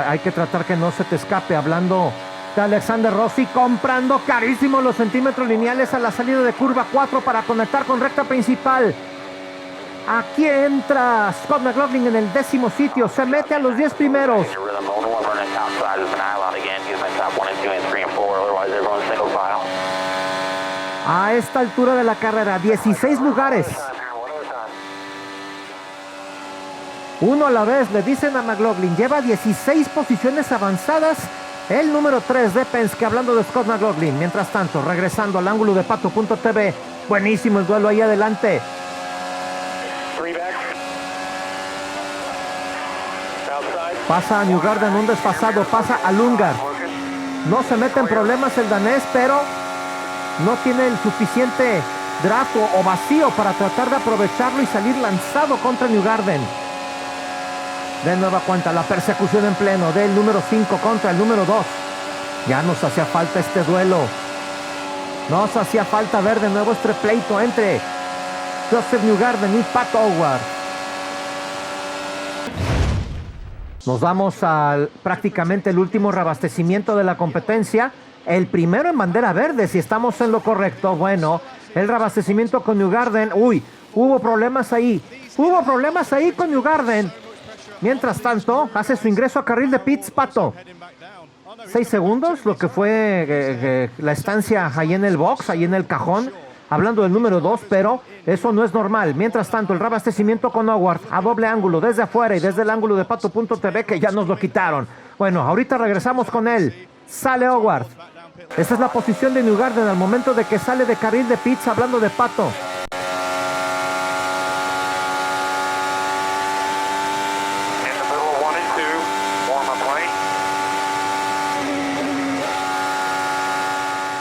S7: Hay que tratar que no se te escape. Hablando de Alexander Rossi, comprando carísimo los centímetros lineales a la salida de curva 4 para conectar con recta principal. Aquí entra Scott McLaughlin en el 10º sitio, se mete a los 10 primeros. A esta altura de la carrera, 16 lugares. Uno a la vez, le dicen a McLaughlin. Lleva 16 posiciones avanzadas el número 3 de Penske, hablando de Scott McLaughlin. Mientras tanto, regresando al ángulo de Pato.tv. Buenísimo el duelo ahí adelante. Pasa a Newgarden un desfasado, pasa a Lundgaard. No se mete en problemas el danés, pero no tiene el suficiente draft o vacío para tratar de aprovecharlo y salir lanzado contra Newgarden. De nueva cuenta, la persecución en pleno del número 5 contra el número 2. Ya nos hacía falta este duelo. Nos hacía falta ver de nuevo este pleito entre Joseph Newgarden y Pat Howard. Nos vamos al prácticamente el último reabastecimiento de la competencia. El primero en bandera verde, si estamos en lo correcto. Bueno, el reabastecimiento con Newgarden. Uy, hubo problemas ahí. Hubo problemas ahí con Newgarden. Mientras tanto, hace su ingreso a carril de pits, Pato. 6 segundos, lo que fue la estancia ahí en el box, ahí en el cajón. Hablando del número 2, pero eso no es normal. Mientras tanto, el reabastecimiento con Howard a doble ángulo, desde afuera y desde el ángulo de Pato.tv, que ya nos lo quitaron. Bueno, ahorita regresamos con él. Sale Howard. Esta es la posición de Newgarden al momento de que sale de carril de pits, hablando de Pato.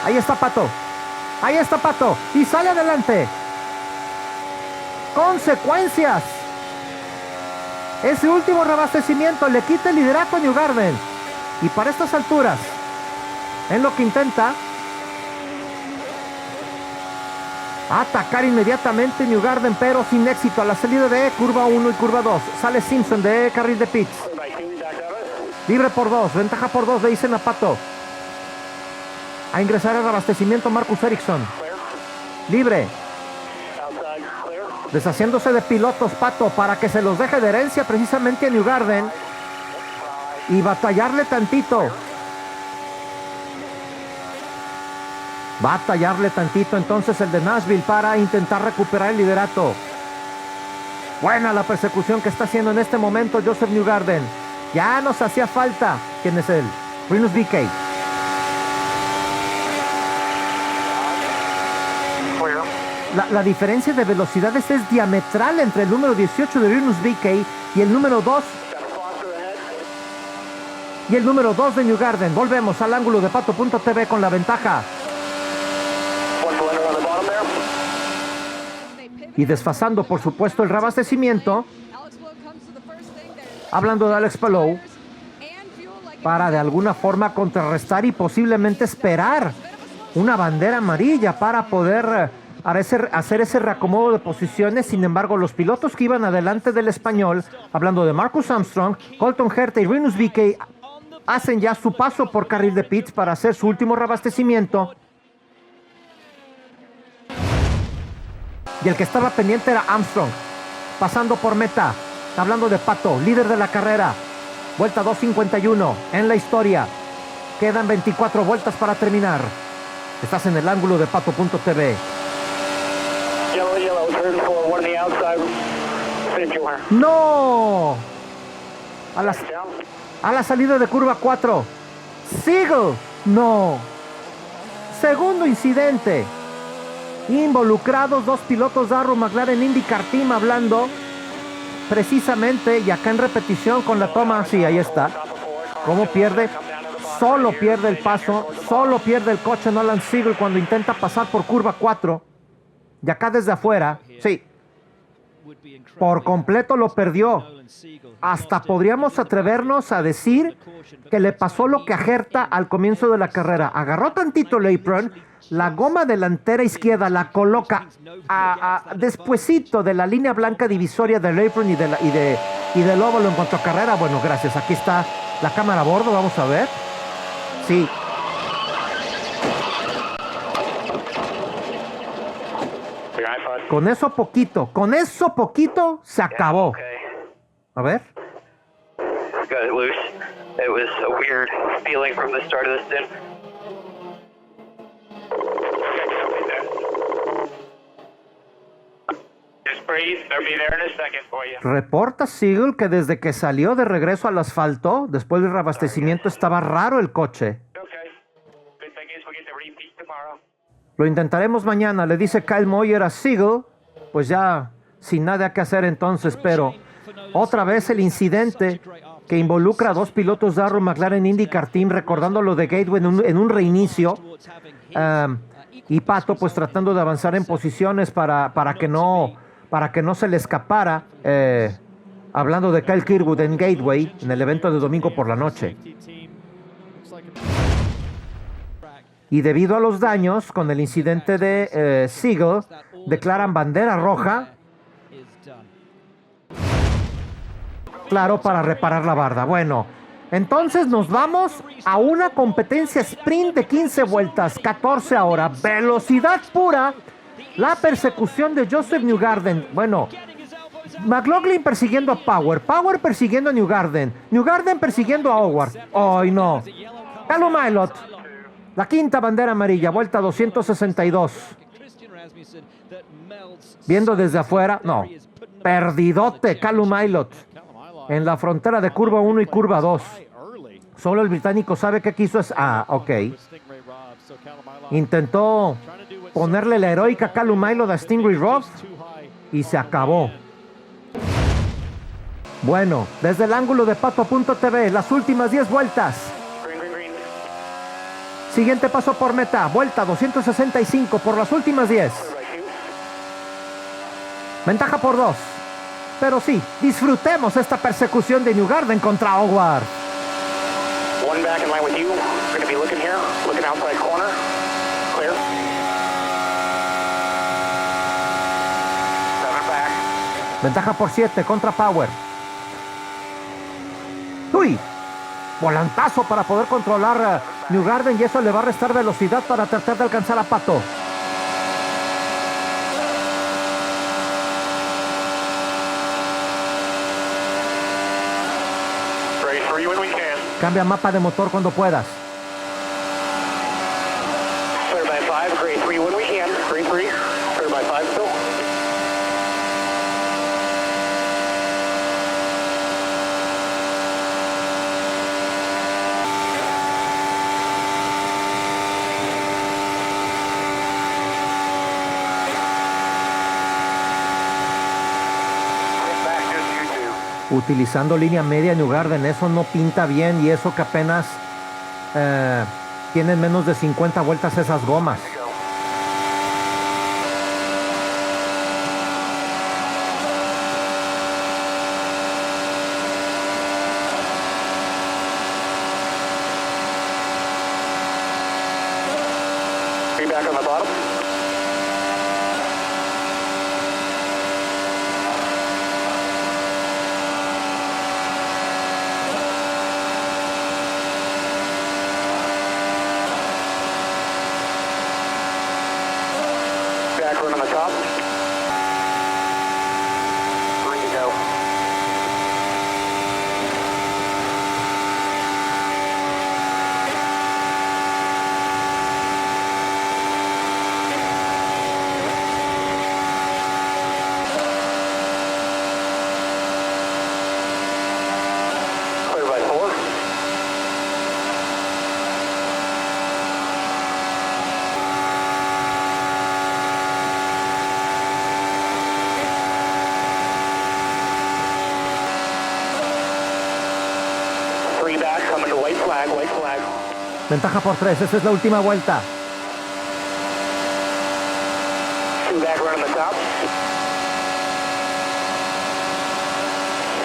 S7: Ahí está Pato. Ahí está Pato. Y sale adelante. Consecuencias. Ese último reabastecimiento le quita el liderato a Newgarden. Y para estas alturas, en lo que intenta atacar inmediatamente Newgarden, pero sin éxito a la salida de curva 1 y curva 2. Sale Simpson de carril de pits. Libre por 2, ventaja por 2, le dicen a Pato. A ingresar al abastecimiento Marcus Ericsson. Libre. Deshaciéndose de pilotos, Pato, para que se los deje de herencia precisamente a Newgarden. Y batallarle tantito. Batallarle tantito entonces el de Nashville para intentar recuperar el liderato. Buena la persecución que está haciendo en este momento Joseph Newgarden. Ya nos hacía falta. ¿Quién es él? Rinus VeeKay. La diferencia de velocidades es diametral entre el número 18 de Rinus VeeKay y el número 2 de Newgarden. Volvemos al ángulo de Pato.tv con la ventaja. Y desfasando, por supuesto, el reabastecimiento. Hablando de Alex Palou, para de alguna forma contrarrestar y posiblemente esperar una bandera amarilla para poder hacer ese reacomodo de posiciones. Sin embargo, los pilotos que iban adelante del español, hablando de Marcus Armstrong, Colton Herta y Rinus VeeKay, hacen ya su paso por carril de pits para hacer su último reabastecimiento. Y el que estaba pendiente era Armstrong, pasando por meta. Hablando de Pato, líder de la carrera. Vuelta 2:51 en la historia. Quedan 24 vueltas para terminar. Estás en el ángulo de Pato.tv. ¡No! A la salida de curva 4. Siegel. No. Segundo incidente. Involucrados dos pilotos de Arrow McLaren IndyCar Team, hablando precisamente, y acá en repetición con la toma. Sí, ahí está. ¿Cómo pierde? Solo pierde el paso, solo pierde el coche Nolan Siegel cuando intenta pasar por curva 4. Y acá desde afuera, sí, por completo lo perdió. Hasta podríamos atrevernos a decir que le pasó lo que a Herta al comienzo de la carrera. Agarró tantito el apron, la goma delantera izquierda la coloca despuesito de la línea blanca divisoria del apron y del óvalo en cuanto a carrera. Bueno, gracias. Aquí está la cámara a bordo, vamos a ver. Sí. Con eso poquito se acabó. A ver.
S2: Got it loose. It was a weird feeling from the start of the stint. Just breathe. They'll be there in a second for you.
S7: Reporta Siegel que desde que salió de regreso al asfalto, después del reabastecimiento, estaba raro el coche. Lo intentaremos mañana, le dice Kyle Moyer a Siegel, pues ya sin nada que hacer entonces, pero otra vez el incidente que involucra a dos pilotos de Arrow McLaren IndyCar Team, recordando lo de Gateway en un reinicio, y Pato pues tratando de avanzar en posiciones para que no se le escapara, hablando de Kyle Kirkwood en Gateway, en el evento de domingo por la noche. Y debido a los daños con el incidente de Siegel, declaran bandera roja. Claro, para reparar la barda. Bueno, entonces nos vamos a una competencia sprint de 15 vueltas, 14 ahora, velocidad pura. La persecución de Joseph Newgarden. Bueno, McLaughlin persiguiendo a Power persiguiendo a Newgarden persiguiendo a Howard. ¡Ay, no! Callum Ilott. La quinta bandera amarilla, vuelta 262. Viendo desde afuera, no. Perdidote Callum Ilott en la frontera de curva 1 y curva 2. Solo el británico sabe qué quiso. Ok. Intentó ponerle la heroica Callum Ilott a Stingray Roth y se acabó. Bueno, desde el ángulo de Pato.tv, las últimas 10 vueltas. Siguiente paso por meta, vuelta 265 por las últimas 10. Ventaja por 2. Pero sí, disfrutemos esta persecución de Newgarden contra Howard.
S3: One back in line with you. We're going to be looking here, looking outside corner. Clear. 7 back.
S7: Ventaja por 7 contra Power. ¡Uy! Volantazo para poder controlar a Newgarden y eso le va a restar velocidad para tratar de alcanzar a Pato.
S3: Grade 3 when we can.
S7: Cambia mapa de motor cuando puedas.
S3: Clear by 5. Grade 3 when we can. Grade 3. Clear by 5 still. Back just you two.
S7: Utilizando línea media Newgarden, eso no pinta bien y eso que apenas tienen menos de 50 vueltas esas gomas.
S3: Feedback on the bottom. Back run on the top. 3 to go. Clear by 4. Three back, coming to white flag, white flag.
S7: Ventaja por 3, esa es la última vuelta.
S3: 2 back, run on the top.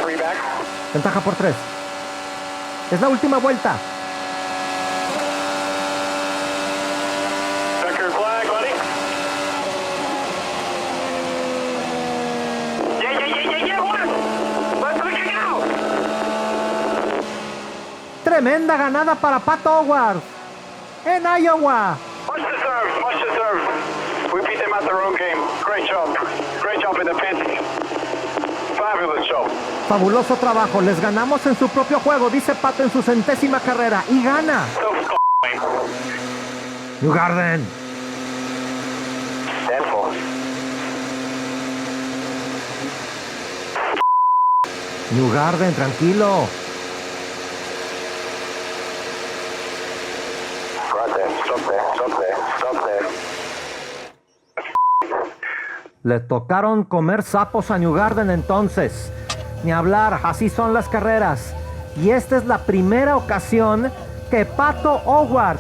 S3: 3 back.
S7: Ventaja por 3. Es la última vuelta.
S3: Checker flag, buddy. Yeah, one. Let's look it out.
S7: Tremenda ganada para Pato Howard en Iowa.
S3: Much deserved. We beat them at their own game. Great job in the pit. Fabulous show.
S7: Fabuloso trabajo, les ganamos en su propio juego, dice Pato en su 100ª carrera y gana. Newgarden. Newgarden, tranquilo.
S3: Stop there.
S7: Le tocaron comer sapos a Newgarden entonces. Ni hablar, así son las carreras. Y esta es la primera ocasión que Pato Howard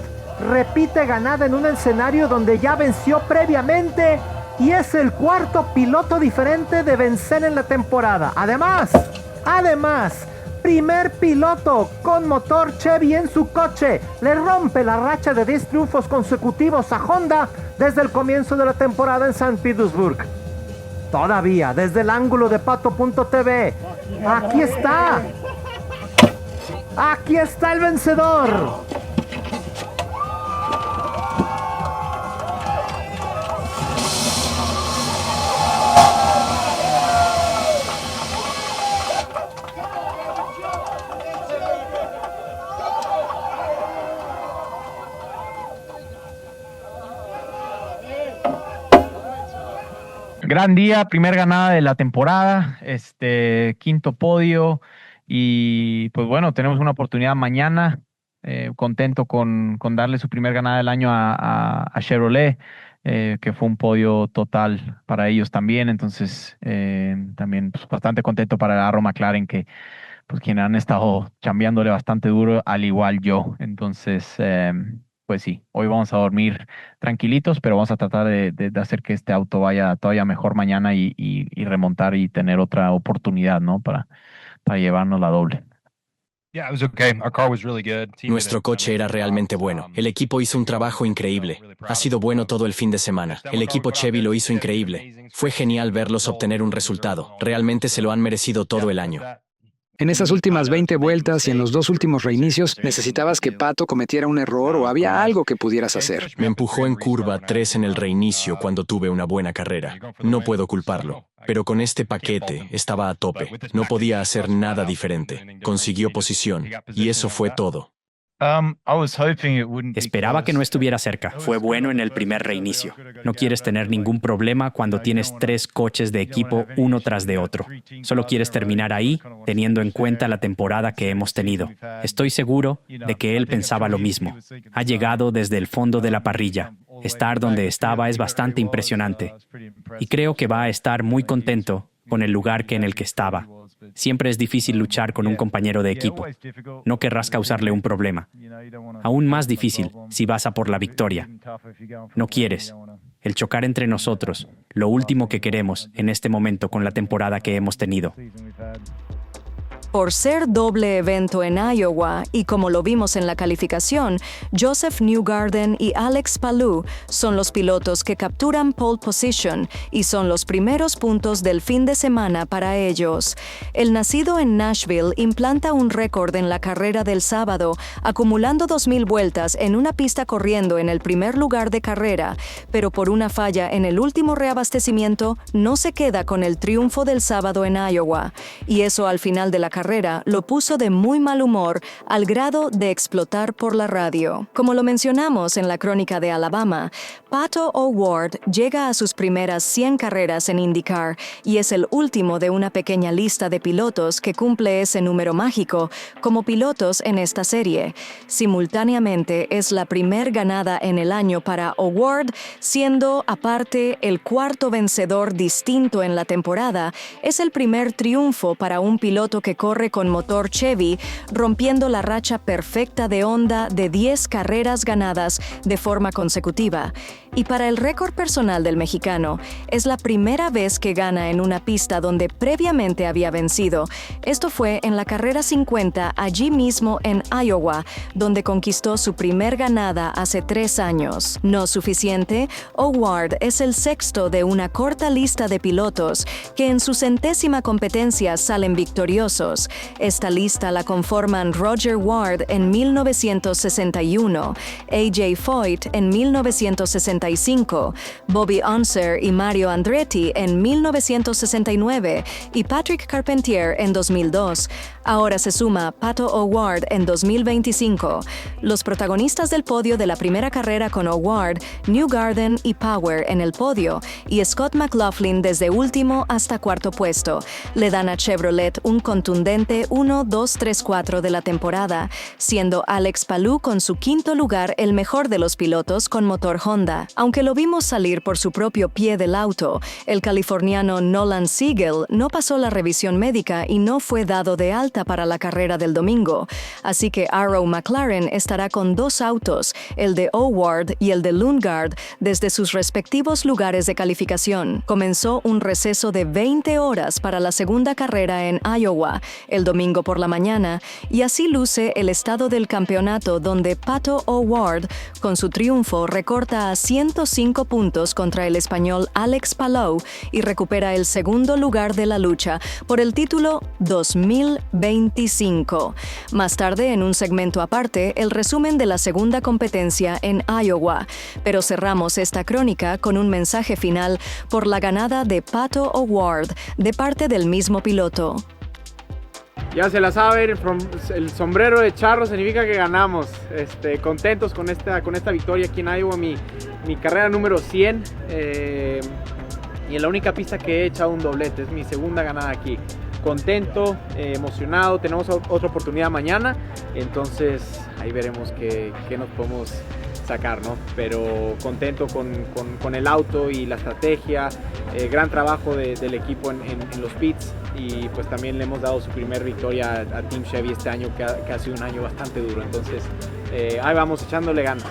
S7: repite ganada en un escenario donde ya venció previamente y es el cuarto piloto diferente de vencer en la temporada. Además, primer piloto con motor Chevy en su coche. Le rompe la racha de 10 triunfos consecutivos a Honda desde el comienzo de la temporada en San Petersburg. Todavía, desde el ángulo de Pato.tv, aquí está. Aquí está el vencedor.
S11: Gran día, primer ganada de la temporada, quinto podio y pues bueno, tenemos una oportunidad mañana, contento con darle su primer ganada del año a Chevrolet, que fue un podio total para ellos también, entonces también pues, bastante contento para el Arrow McLaren que pues quienes han estado chambeándole bastante duro, al igual yo, entonces pues sí, hoy vamos a dormir tranquilitos, pero vamos a tratar de hacer que este auto vaya todavía mejor mañana y remontar y tener otra oportunidad, ¿no? Para llevarnos la doble.
S8: Nuestro coche era realmente bueno. El equipo hizo un trabajo increíble. Ha sido bueno todo el fin de semana. El equipo Chevy lo hizo increíble. Fue genial verlos obtener un resultado. Realmente se lo han merecido todo el año.
S12: En esas últimas 20 vueltas y en los 2 últimos reinicios, ¿necesitabas que Pato cometiera un error o había algo que pudieras hacer?
S8: Me empujó en curva 3 en el reinicio cuando tuve una buena carrera. No puedo culparlo. Pero con este paquete estaba a tope. No podía hacer nada diferente. Consiguió posición. Y eso fue todo.
S6: Esperaba que no estuviera cerca. Fue bueno en el primer reinicio. No quieres tener ningún problema cuando tienes 3 coches de equipo uno tras de otro. Solo quieres terminar ahí, teniendo en cuenta la temporada que hemos tenido. Estoy seguro de que él pensaba lo mismo. Ha llegado desde el fondo de la parrilla. Estar donde estaba es bastante impresionante. Y creo que va a estar muy contento con el lugar en el que estaba. Siempre es difícil luchar con un compañero de equipo. No querrás causarle un problema. Aún más difícil si vas a por la victoria. No quieres. El chocar entre nosotros, lo último que queremos en este momento con la temporada que hemos tenido.
S1: Por ser doble evento en Iowa y como lo vimos en la calificación, Joseph Newgarden y Alex Palou son los pilotos que capturan pole position y son los primeros puntos del fin de semana para ellos. El nacido en Nashville implanta un récord en la carrera del sábado, acumulando 2,000 vueltas en una pista corriendo en el primer lugar de carrera, pero por una falla en el último reabastecimiento no se queda con el triunfo del sábado en Iowa, y eso al final de la carrera lo puso de muy mal humor al grado de explotar por la radio. Como lo mencionamos en la crónica de Alabama, Pato O'Ward llega a sus primeras 100 carreras en IndyCar y es el último de una pequeña lista de pilotos que cumple ese número mágico como pilotos en esta serie. Simultáneamente es la primer ganada en el año para O'Ward, siendo aparte el cuarto vencedor distinto en la temporada. Es el primer triunfo para un piloto que corre con motor Chevy, rompiendo la racha perfecta de Honda de 10 carreras ganadas de forma consecutiva. Y para el récord personal del mexicano, es la primera vez que gana en una pista donde previamente había vencido. Esto fue en la carrera 50 allí mismo en Iowa, donde conquistó su primer ganada hace 3 años. No suficiente, O'Ward es el sexto de una corta lista de pilotos que en su 100ª competencia salen victoriosos. Esta lista la conforman Roger Ward en 1961, A.J. Foyt en 1965, Bobby Unser y Mario Andretti en 1969 y Patrick Carpentier en 2002. Ahora se suma Pato O'Ward en 2025. Los protagonistas del podio de la primera carrera con O'Ward, Newgarden y Power en el podio, y Scott McLaughlin desde último hasta cuarto puesto. Le dan a Chevrolet un contundente 1-2-3-4 de la temporada, siendo Alex Palou con su quinto lugar el mejor de los pilotos con motor Honda. Aunque lo vimos salir por su propio pie del auto, el californiano Nolan Siegel no pasó la revisión médica y no fue dado de alta para la carrera del domingo. Así que Arrow McLaren estará con 2 autos, el de O'Ward y el de Lundgaard, desde sus respectivos lugares de calificación. Comenzó un receso de 20 horas para la segunda carrera en Iowa, el domingo por la mañana, y así luce el estado del campeonato donde Pato O'Ward, con su triunfo, recorta a 105 puntos contra el español Alex Palou y recupera el segundo lugar de la lucha por el título 2025. Más tarde, en un segmento aparte, el resumen de la segunda competencia en Iowa, pero cerramos esta crónica con un mensaje final por la ganada de Pato O'Ward de parte del mismo piloto.
S13: Ya se la saben, el sombrero de charro significa que ganamos. Contentos con esta victoria aquí en Iowa, mi carrera número 100 y en la única pista que he echado un doblete, es mi segunda ganada aquí. Contento, emocionado, tenemos otra oportunidad mañana, entonces ahí veremos qué nos podemos sacar, ¿no? Pero contento con el auto y la estrategia, gran trabajo del equipo en los pits y pues también le hemos dado su primer victoria a Team Chevy este año que ha sido un año bastante duro, entonces ahí vamos echándole ganas.